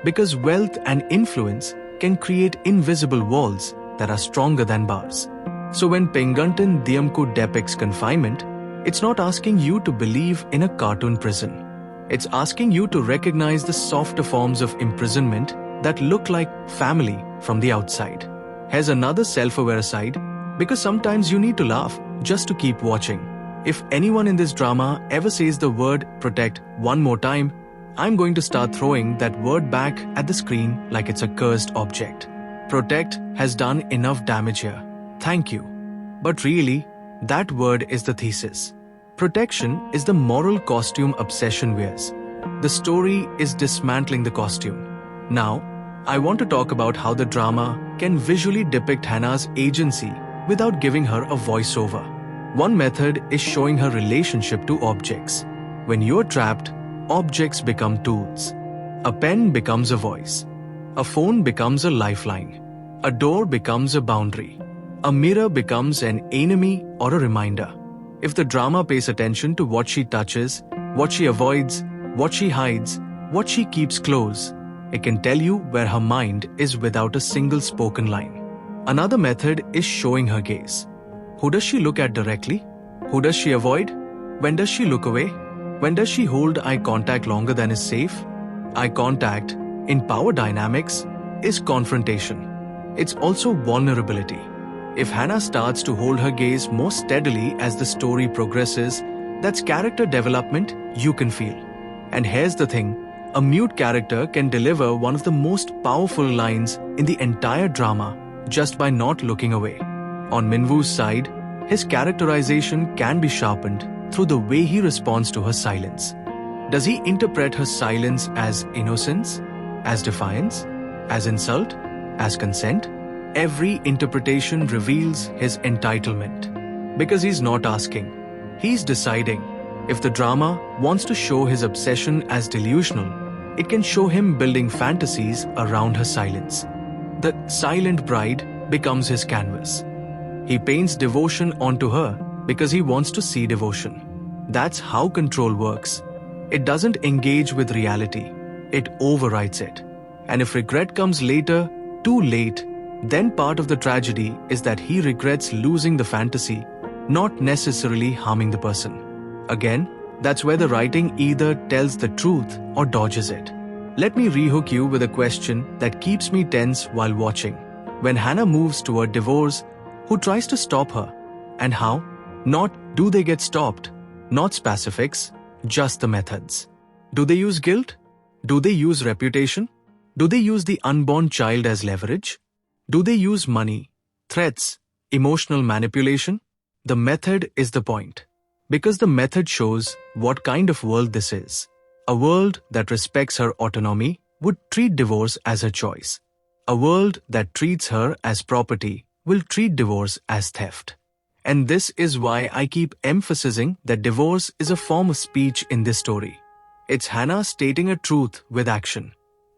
because wealth and influence can create invisible walls that are stronger than bars. So when Pengantin Diamku depicts confinement, it's not asking you to believe in a cartoon prison. It's asking you to recognize the softer forms of imprisonment that look like family from the outside. Here's another self-aware aside, because sometimes you need to laugh just to keep watching. If anyone in this drama ever says the word protect one more time, I'm going to start throwing that word back at the screen like it's a cursed object. Protect has done enough damage here. Thank you. But really, that word is the thesis. Protection is the moral costume obsession wears. The story is dismantling the costume. Now, I want to talk about how the drama can visually depict Hannah's agency without giving her a voiceover. One method is showing her relationship to objects. When you're trapped, objects become tools. A pen becomes a voice. A phone becomes a lifeline. A door becomes a boundary. A mirror becomes an enemy or a reminder. If the drama pays attention to what she touches, what she avoids, what she hides, what she keeps close, it can tell you where her mind is without a single spoken line. Another method is showing her gaze. Who does she look at directly? Who does she avoid? When does she look away? When does she hold eye contact longer than is safe? Eye contact, in power dynamics, is confrontation. It's also vulnerability. If Hannah starts to hold her gaze more steadily as the story progresses, that's character development you can feel. And here's the thing, a mute character can deliver one of the most powerful lines in the entire drama just by not looking away. On Minwoo's side, his characterization can be sharpened through the way he responds to her silence. Does he interpret her silence as innocence, as defiance, as insult, as consent? Every interpretation reveals his entitlement. Because he's not asking, he's deciding. If the drama wants to show his obsession as delusional, it can show him building fantasies around her silence. The silent bride becomes his canvas. He paints devotion onto her because he wants to see devotion. That's how control works. It doesn't engage with reality. It overrides it. And if regret comes later, too late, then part of the tragedy is that he regrets losing the fantasy, not necessarily harming the person. Again, that's where the writing either tells the truth or dodges it. Let me rehook you with a question that keeps me tense while watching. When Hannah moves toward divorce, who tries to stop her? And how? Not do they get stopped, not specifics, just the methods. Do they use guilt? Do they use reputation? Do they use the unborn child as leverage? Do they use money, threats, emotional manipulation? The method is the point. Because the method shows what kind of world this is. A world that respects her autonomy would treat divorce as a choice. A world that treats her as property will treat divorce as theft. And this is why I keep emphasizing that divorce is a form of speech in this story. It's Hannah stating a truth with action.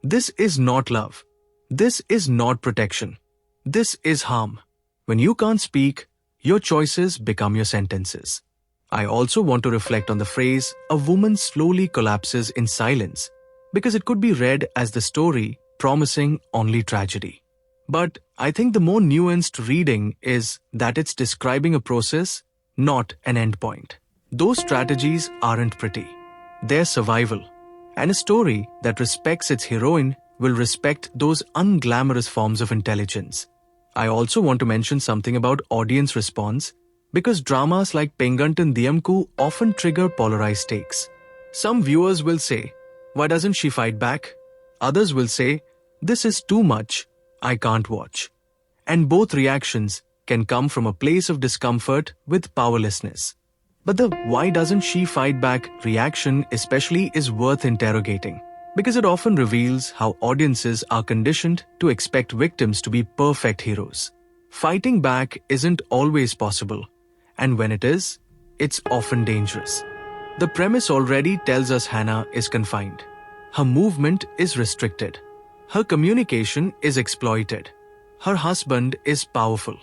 This is not love. This is not protection. This is harm. When you can't speak, your choices become your sentences. I also want to reflect on the phrase, "a woman slowly collapses in silence," because it could be read as the story promising only tragedy. But I think the more nuanced reading is that it's describing a process, not an endpoint. Those strategies aren't pretty. They're survival. And a story that respects its heroine will respect those unglamorous forms of intelligence. I also want to mention something about audience response, because dramas like Pengantin Diamku often trigger polarized takes. Some viewers will say, "Why doesn't she fight back?" Others will say, "This is too much, I can't watch." And both reactions can come from a place of discomfort with powerlessness. But the "why doesn't she fight back" reaction especially is worth interrogating, because it often reveals how audiences are conditioned to expect victims to be perfect heroes. Fighting back isn't always possible, and when it is, it's often dangerous. The premise already tells us Hannah is confined. Her movement is restricted. Her communication is exploited. Her husband is powerful.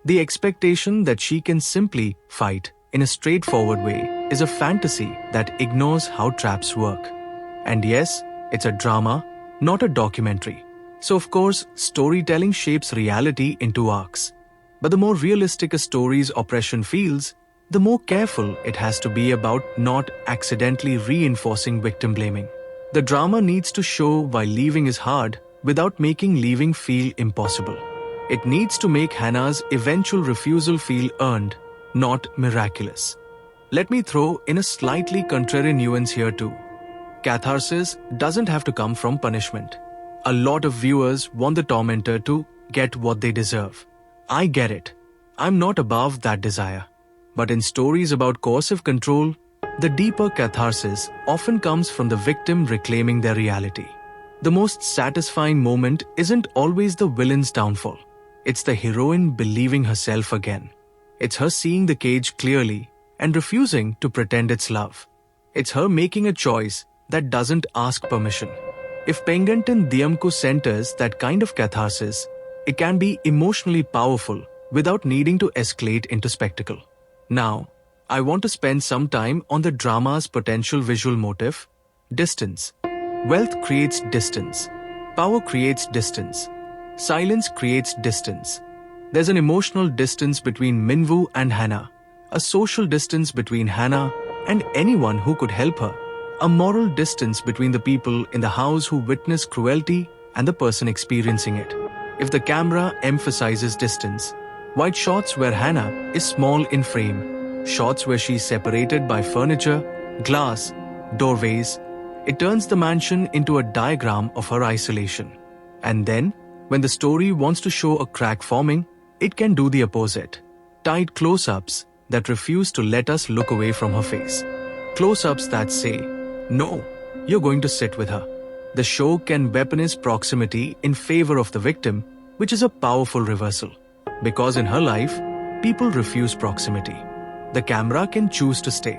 The expectation that she can simply fight in a straightforward way is a fantasy that ignores how traps work. And yes, it's a drama, not a documentary. So of course, storytelling shapes reality into arcs. But the more realistic a story's oppression feels, the more careful it has to be about not accidentally reinforcing victim blaming. The drama needs to show why leaving is hard without making leaving feel impossible. It needs to make Hannah's eventual refusal feel earned, not miraculous. Let me throw in a slightly contrary nuance here too. Catharsis doesn't have to come from punishment. A lot of viewers want the tormentor to get what they deserve. I get it. I'm not above that desire. But in stories about coercive control, the deeper catharsis often comes from the victim reclaiming their reality. The most satisfying moment isn't always the villain's downfall. It's the heroine believing herself again. It's her seeing the cage clearly and refusing to pretend it's love. It's her making a choice that doesn't ask permission. If Pengantin Diamku centers that kind of catharsis, it can be emotionally powerful without needing to escalate into spectacle. Now, I want to spend some time on the drama's potential visual motif: distance. Wealth creates distance. Power creates distance. Silence creates distance. There's an emotional distance between Minwoo and Hannah, a social distance between Hannah and anyone who could help her, a moral distance between the people in the house who witness cruelty and the person experiencing it. If the camera emphasizes distance, wide shots where Hannah is small in frame, shots where she's separated by furniture, glass, doorways, it turns the mansion into a diagram of her isolation. And then, when the story wants to show a crack forming, it can do the opposite. Tight close-ups that refuse to let us look away from her face. Close-ups that say, "No, you're going to sit with her." The show can weaponize proximity in favor of the victim, which is a powerful reversal. Because in her life, people refuse proximity. The camera can choose to stay.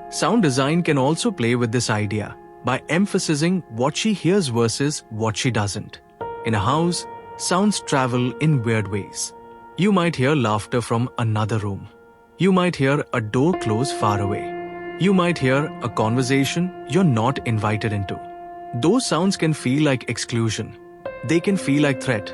Sound design can also play with this idea by emphasizing what she hears versus what she doesn't. In a house, sounds travel in weird ways. You might hear laughter from another room. You might hear a door close far away. You might hear a conversation you're not invited into. Those sounds can feel like exclusion. They can feel like threat.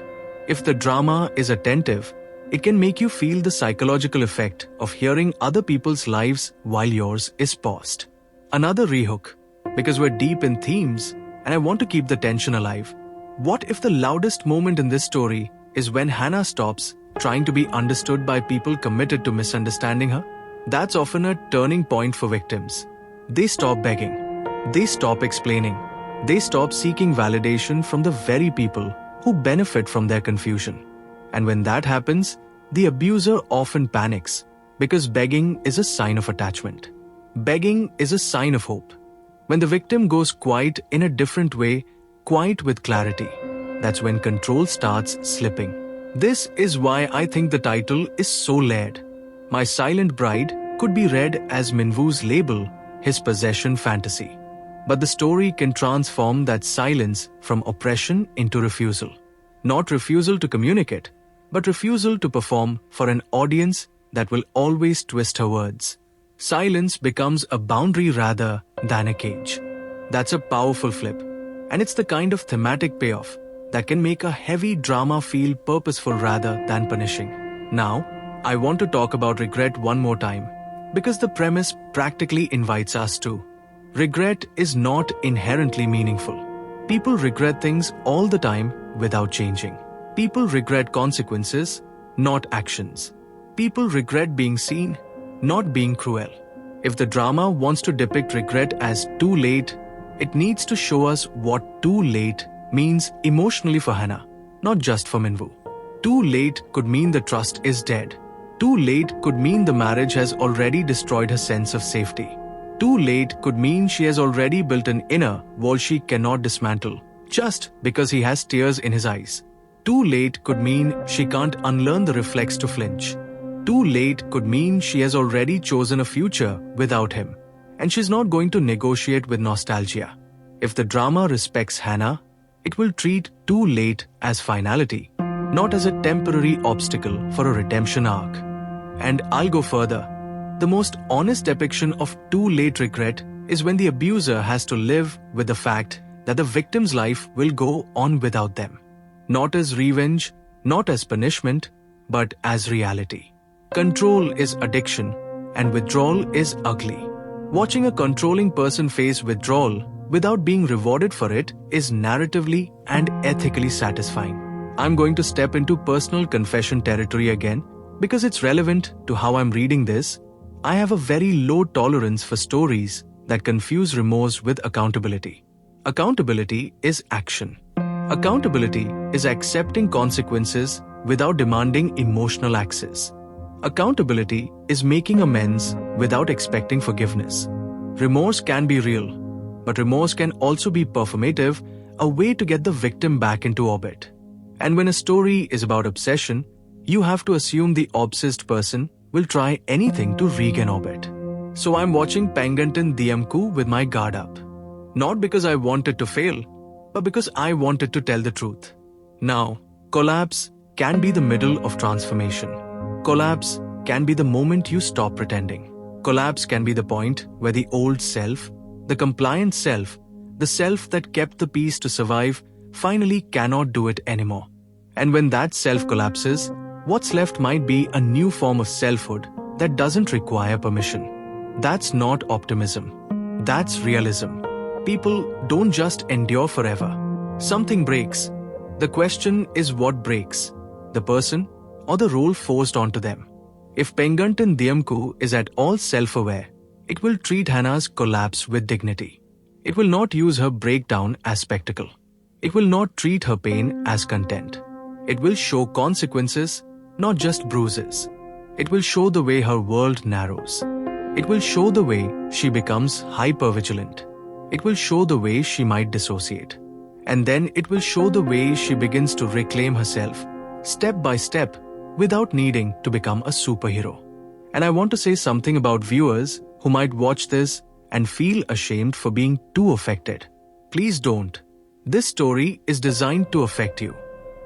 If the drama is attentive, it can make you feel the psychological effect of hearing other people's lives while yours is paused. Another rehook, because we're deep in themes and I want to keep the tension alive. What if the loudest moment in this story is when Hannah stops trying to be understood by people committed to misunderstanding her? That's often a turning point for victims. They stop begging. They stop explaining. They stop seeking validation from the very people who benefit from their confusion. And when that happens, the abuser often panics because begging is a sign of attachment. Begging is a sign of hope. When the victim goes quiet in a different way, quiet with clarity, that's when control starts slipping. This is why I think the title is so layered. My Silent Bride could be read as Minwoo's label, his possession fantasy. But the story can transform that silence from oppression into refusal. Not refusal to communicate, but refusal to perform for an audience that will always twist her words. Silence becomes a boundary rather than a cage. That's a powerful flip, and it's the kind of thematic payoff that can make a heavy drama feel purposeful rather than punishing. Now, I want to talk about regret one more time, because the premise practically invites us to. Regret is not inherently meaningful. People regret things all the time without changing. People regret consequences, not actions. People regret being seen, not being cruel. If the drama wants to depict regret as too late, it needs to show us what too late means emotionally for Hannah, not just for Minwoo. Too late could mean the trust is dead. Too late could mean the marriage has already destroyed her sense of safety. Too late could mean she has already built an inner wall she cannot dismantle, just because he has tears in his eyes. Too late could mean she can't unlearn the reflex to flinch. Too late could mean she has already chosen a future without him, and she's not going to negotiate with nostalgia. If the drama respects Hannah, it will treat too late as finality, not as a temporary obstacle for a redemption arc. And I'll go further. The most honest depiction of too late regret is when the abuser has to live with the fact that the victim's life will go on without them. Not as revenge, not as punishment, but as reality. Control is addiction, and withdrawal is ugly. Watching a controlling person face withdrawal without being rewarded for it is narratively and ethically satisfying. I'm going to step into personal confession territory again because it's relevant to how I'm reading this. I have a very low tolerance for stories that confuse remorse with accountability. Accountability is action. Accountability is accepting consequences without demanding emotional access. Accountability is making amends without expecting forgiveness. Remorse can be real, but remorse can also be performative, a way to get the victim back into orbit. And when a story is about obsession, you have to assume the obsessed person will try anything to regain orbit. So I'm watching Pengantin Diamku with my guard up. Not because I wanted to fail, but because I wanted to tell the truth. Now, collapse can be the middle of transformation. Collapse can be the moment you stop pretending. Collapse can be the point where the old self, the compliant self, the self that kept the peace to survive, finally cannot do it anymore. And when that self collapses, what's left might be a new form of selfhood that doesn't require permission. That's not optimism. That's realism. People don't just endure forever. Something breaks. The question is what breaks, the person or the role forced onto them. If Pengantin Diamku is at all self-aware, it will treat Hannah's collapse with dignity. It will not use her breakdown as spectacle. It will not treat her pain as content. It will show consequences, not just bruises. It will show the way her world narrows. It will show the way she becomes hypervigilant. It will show the way she might dissociate. And then it will show the way she begins to reclaim herself, step by step, without needing to become a superhero. And I want to say something about viewers who might watch this and feel ashamed for being too affected. Please don't. This story is designed to affect you.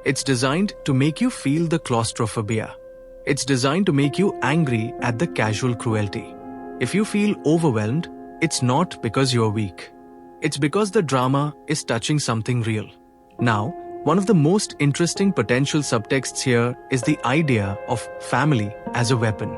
It's designed to make you feel the claustrophobia. It's designed to make you angry at the casual cruelty. If you feel overwhelmed, it's not because you're weak. It's because the drama is touching something real. Now, one of the most interesting potential subtexts here is the idea of family as a weapon.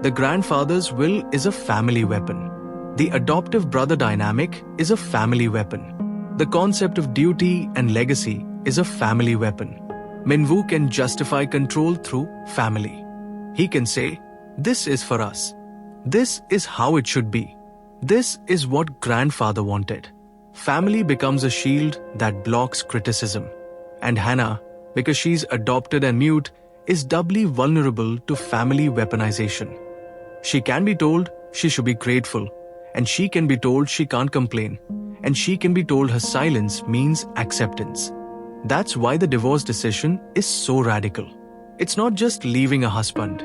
The grandfather's will is a family weapon. The adoptive brother dynamic is a family weapon. The concept of duty and legacy is a family weapon. Minwoo can justify control through family. He can say, "This is for us. This is how it should be. This is what grandfather wanted." Family becomes a shield that blocks criticism. And Hannah, because she's adopted and mute, is doubly vulnerable to family weaponization. She can be told she should be grateful, and she can be told she can't complain, and she can be told her silence means acceptance. That's why the divorce decision is so radical. It's not just leaving a husband,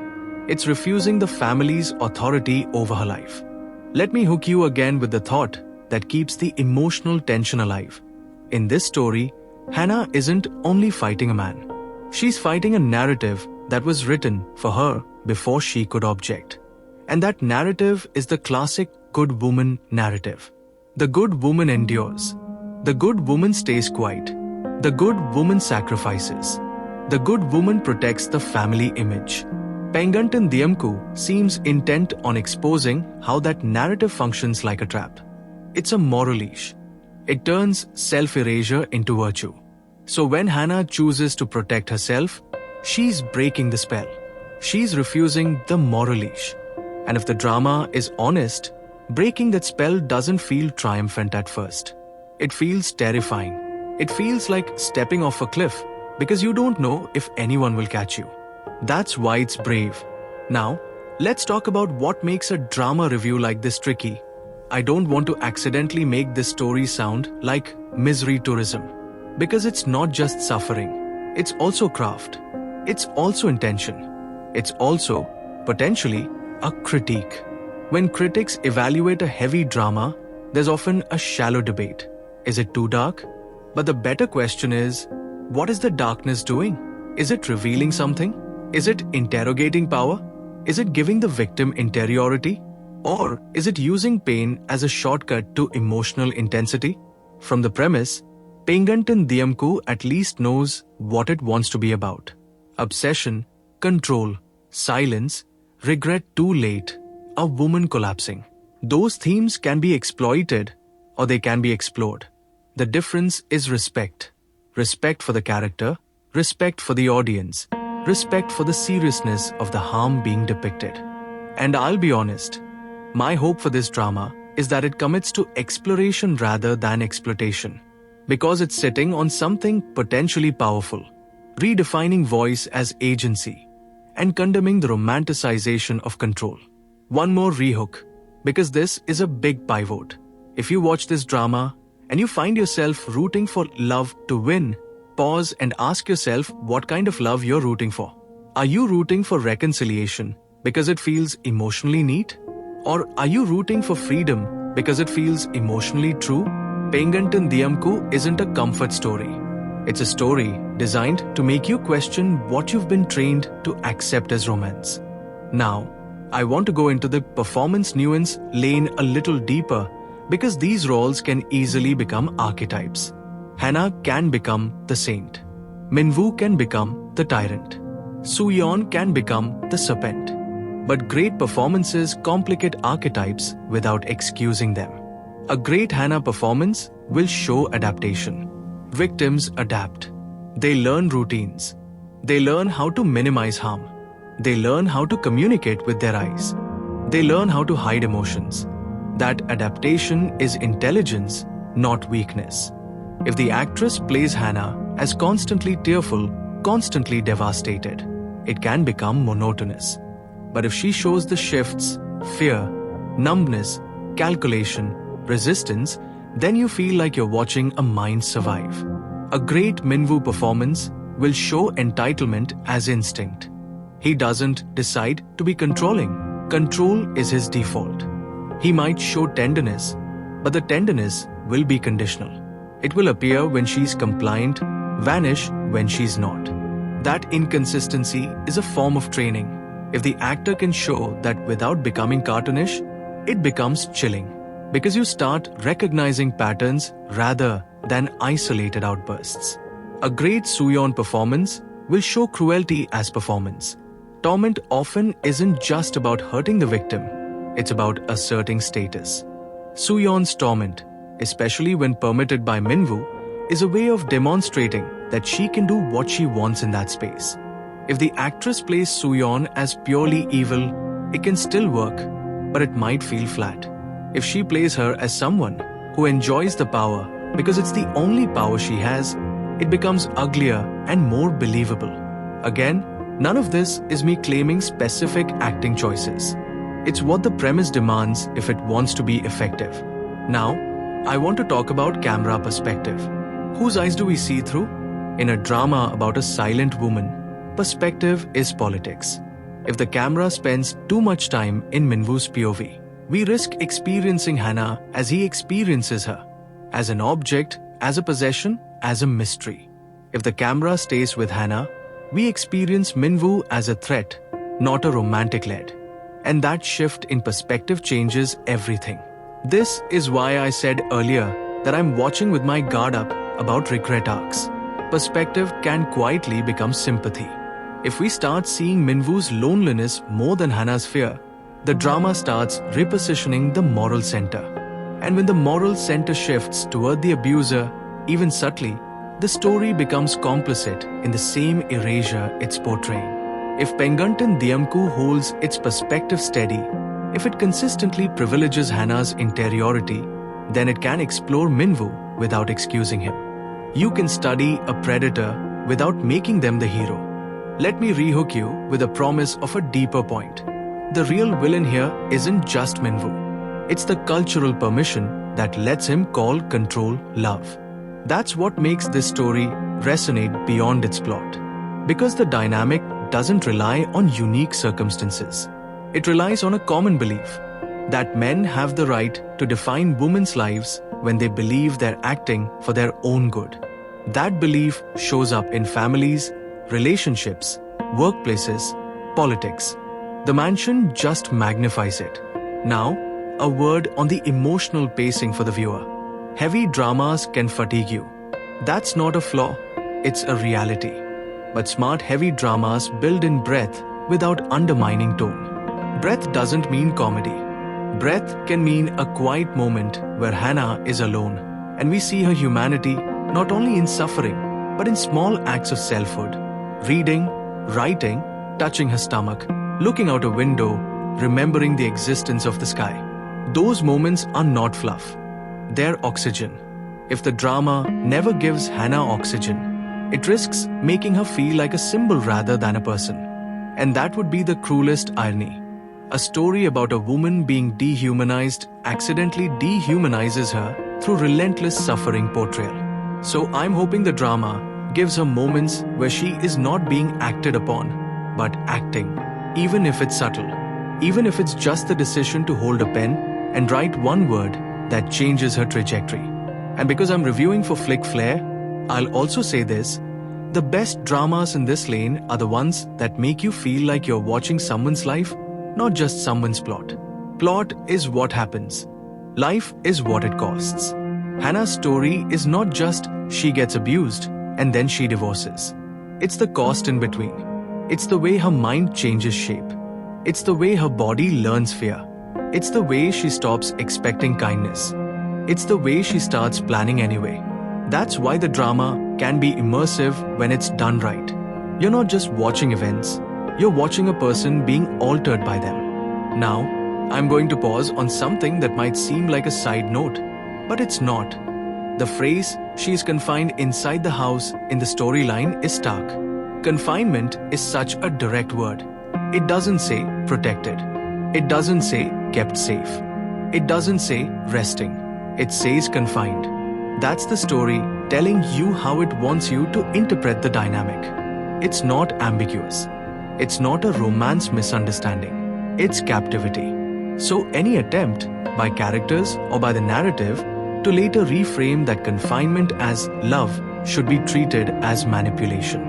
it's refusing the family's authority over her life. Let me hook you again with the thought that keeps the emotional tension alive. In this story, Hannah isn't only fighting a man. She's fighting a narrative that was written for her before she could object. And that narrative is the classic good woman narrative. The good woman endures. The good woman stays quiet. The good woman sacrifices. The good woman protects the family image. Pengantin Diamku seems intent on exposing how that narrative functions like a trap. It's a moral leash. It turns self-erasure into virtue. So when Hannah chooses to protect herself, she's breaking the spell. She's refusing the moral leash. And if the drama is honest, breaking that spell doesn't feel triumphant at first. It feels terrifying. It feels like stepping off a cliff because you don't know if anyone will catch you. That's why it's brave. Now, let's talk about what makes a drama review like this tricky. I don't want to accidentally make this story sound like misery tourism, because it's not just suffering. It's also craft. It's also intention. It's also, potentially, a critique. When critics evaluate a heavy drama, there's often a shallow debate. Is it too dark? But the better question is, what is the darkness doing? Is it revealing something? Is it interrogating power? Is it giving the victim interiority? Or is it using pain as a shortcut to emotional intensity? From the premise, Pengantin Diamku at least knows what it wants to be about. Obsession, control, silence, regret too late, a woman collapsing. Those themes can be exploited or they can be explored. The difference is respect. Respect for the character, respect for the audience, respect for the seriousness of the harm being depicted. And I'll be honest, my hope for this drama is that it commits to exploration rather than exploitation, because it's sitting on something potentially powerful, redefining voice as agency, and condemning the romanticization of control. One more rehook, because this is a big pivot. If you watch this drama and you find yourself rooting for love to win, pause and ask yourself what kind of love you're rooting for. Are you rooting for reconciliation because it feels emotionally neat? Or are you rooting for freedom because it feels emotionally true? Pengantin Diamku isn't a comfort story. It's a story designed to make you question what you've been trained to accept as romance. Now, I want to go into the performance nuance lane a little deeper, because these roles can easily become archetypes. Hannah can become the saint. Minwoo can become the tyrant. Soo-yeon can become the serpent. But great performances complicate archetypes without excusing them. A great Hannah performance will show adaptation. Victims adapt. They learn routines. They learn how to minimize harm. They learn how to communicate with their eyes. They learn how to hide emotions. That adaptation is intelligence, not weakness. If the actress plays Hannah as constantly tearful, constantly devastated, it can become monotonous. But if she shows the shifts, fear, numbness, calculation, resistance, then you feel like you're watching a mind survive. A great Minwoo performance will show entitlement as instinct. He doesn't decide to be controlling. Control is his default. He might show tenderness, but the tenderness will be conditional. It will appear when she's compliant, vanish when she's not. That inconsistency is a form of training. If the actor can show that without becoming cartoonish, it becomes chilling, because you start recognizing patterns rather than isolated outbursts. A great Soo-yeon performance will show cruelty as performance. Torment often isn't just about hurting the victim, it's about asserting status. Soo-yeon's torment, especially when permitted by Minwoo, is a way of demonstrating that she can do what she wants in that space. If the actress plays Soo-yeon as purely evil, it can still work, but it might feel flat. If she plays her as someone who enjoys the power because it's the only power she has, it becomes uglier and more believable. Again, none of this is me claiming specific acting choices. It's what the premise demands if it wants to be effective. Now, I want to talk about camera perspective. Whose eyes do we see through? In a drama about a silent woman, perspective is politics. If the camera spends too much time in Minwoo's POV, we risk experiencing Hannah as he experiences her, as an object, as a possession, as a mystery. If the camera stays with Hannah, we experience Minwoo as a threat, not a romantic lead. And that shift in perspective changes everything. This is why I said earlier that I'm watching with my guard up about regret arcs. Perspective can quietly become sympathy. If we start seeing Minwoo's loneliness more than Hannah's fear, the drama starts repositioning the moral center. And when the moral center shifts toward the abuser, even subtly, the story becomes complicit in the same erasure it's portraying. If Pengantin Diamku holds its perspective steady, if it consistently privileges Hannah's interiority, then it can explore Minwoo without excusing him. You can study a predator without making them the hero. Let me rehook you with a promise of a deeper point. The real villain here isn't just Minwoo. It's the cultural permission that lets him call control love. That's what makes this story resonate beyond its plot. Because the dynamic doesn't rely on unique circumstances. It relies on a common belief that men have the right to define women's lives when they believe they're acting for their own good. That belief shows up in families, relationships, workplaces, politics. The mansion just magnifies it. Now, a word on the emotional pacing for the viewer. Heavy dramas can fatigue you. That's not a flaw, it's a reality. But smart heavy dramas build in breadth without undermining tone. Breadth doesn't mean comedy. Breadth can mean a quiet moment where Hannah is alone, and we see her humanity not only in suffering, but in small acts of selfhood. Reading, writing, touching her stomach, looking out a window, remembering the existence of the sky. Those moments are not fluff. They're oxygen. If the drama never gives Hannah oxygen, it risks making her feel like a symbol rather than a person. And that would be the cruelest irony. A story about a woman being dehumanized accidentally dehumanizes her through relentless suffering portrayal. So I'm hoping the drama gives her moments where she is not being acted upon, but acting, even if it's subtle, even if it's just the decision to hold a pen and write one word that changes her trajectory. And because I'm reviewing for Flick Flair, I'll also say this: the best dramas in this lane are the ones that make you feel like you're watching someone's life, not just someone's plot. Plot is what happens. Life is what it costs. Hannah's story is not just she gets abused and then she divorces. It's the cost in between. It's the way her mind changes shape. It's the way her body learns fear. It's the way she stops expecting kindness. It's the way she starts planning anyway. That's why the drama can be immersive when it's done right. You're not just watching events, you're watching a person being altered by them. Now, I'm going to pause on something that might seem like a side note, but it's not. The phrase, "she is confined inside the house" in the storyline is stark. Confinement is such a direct word. It doesn't say protected. It doesn't say kept safe. It doesn't say resting. It says confined. That's the story telling you how it wants you to interpret the dynamic. It's not ambiguous. It's not a romance misunderstanding. It's captivity. So any attempt by characters or by the narrative to later reframe that confinement as love should be treated as manipulation.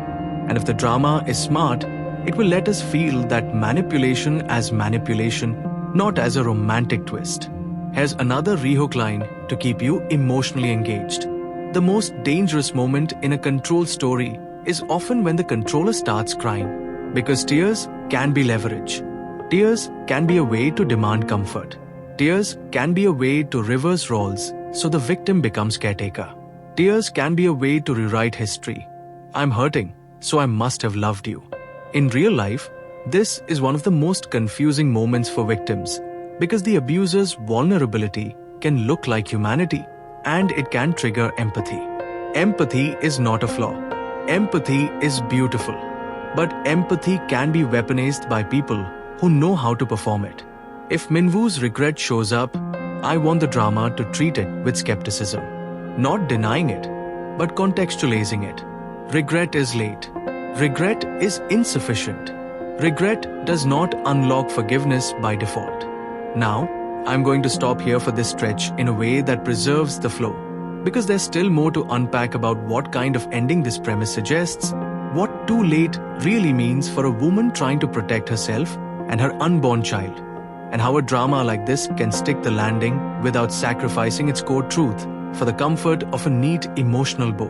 And if the drama is smart, it will let us feel that manipulation as manipulation, not as a romantic twist. Here's another rehook line to keep you emotionally engaged. The most dangerous moment in a control story is often when the controller starts crying, because tears can be leverage. Tears can be a way to demand comfort. Tears can be a way to reverse roles so the victim becomes caretaker. Tears can be a way to rewrite history. I'm hurting, so I must have loved you. In real life, this is one of the most confusing moments for victims, because the abuser's vulnerability can look like humanity, and it can trigger empathy. Empathy is not a flaw. Empathy is beautiful. But empathy can be weaponized by people who know how to perform it. If Minwoo's regret shows up, I want the drama to treat it with skepticism. Not denying it, but contextualizing it. Regret is late. Regret is insufficient. Regret does not unlock forgiveness by default. Now, I'm going to stop here for this stretch in a way that preserves the flow, because there's still more to unpack about what kind of ending this premise suggests, what too late really means for a woman trying to protect herself and her unborn child, and how a drama like this can stick the landing without sacrificing its core truth for the comfort of a neat emotional bow.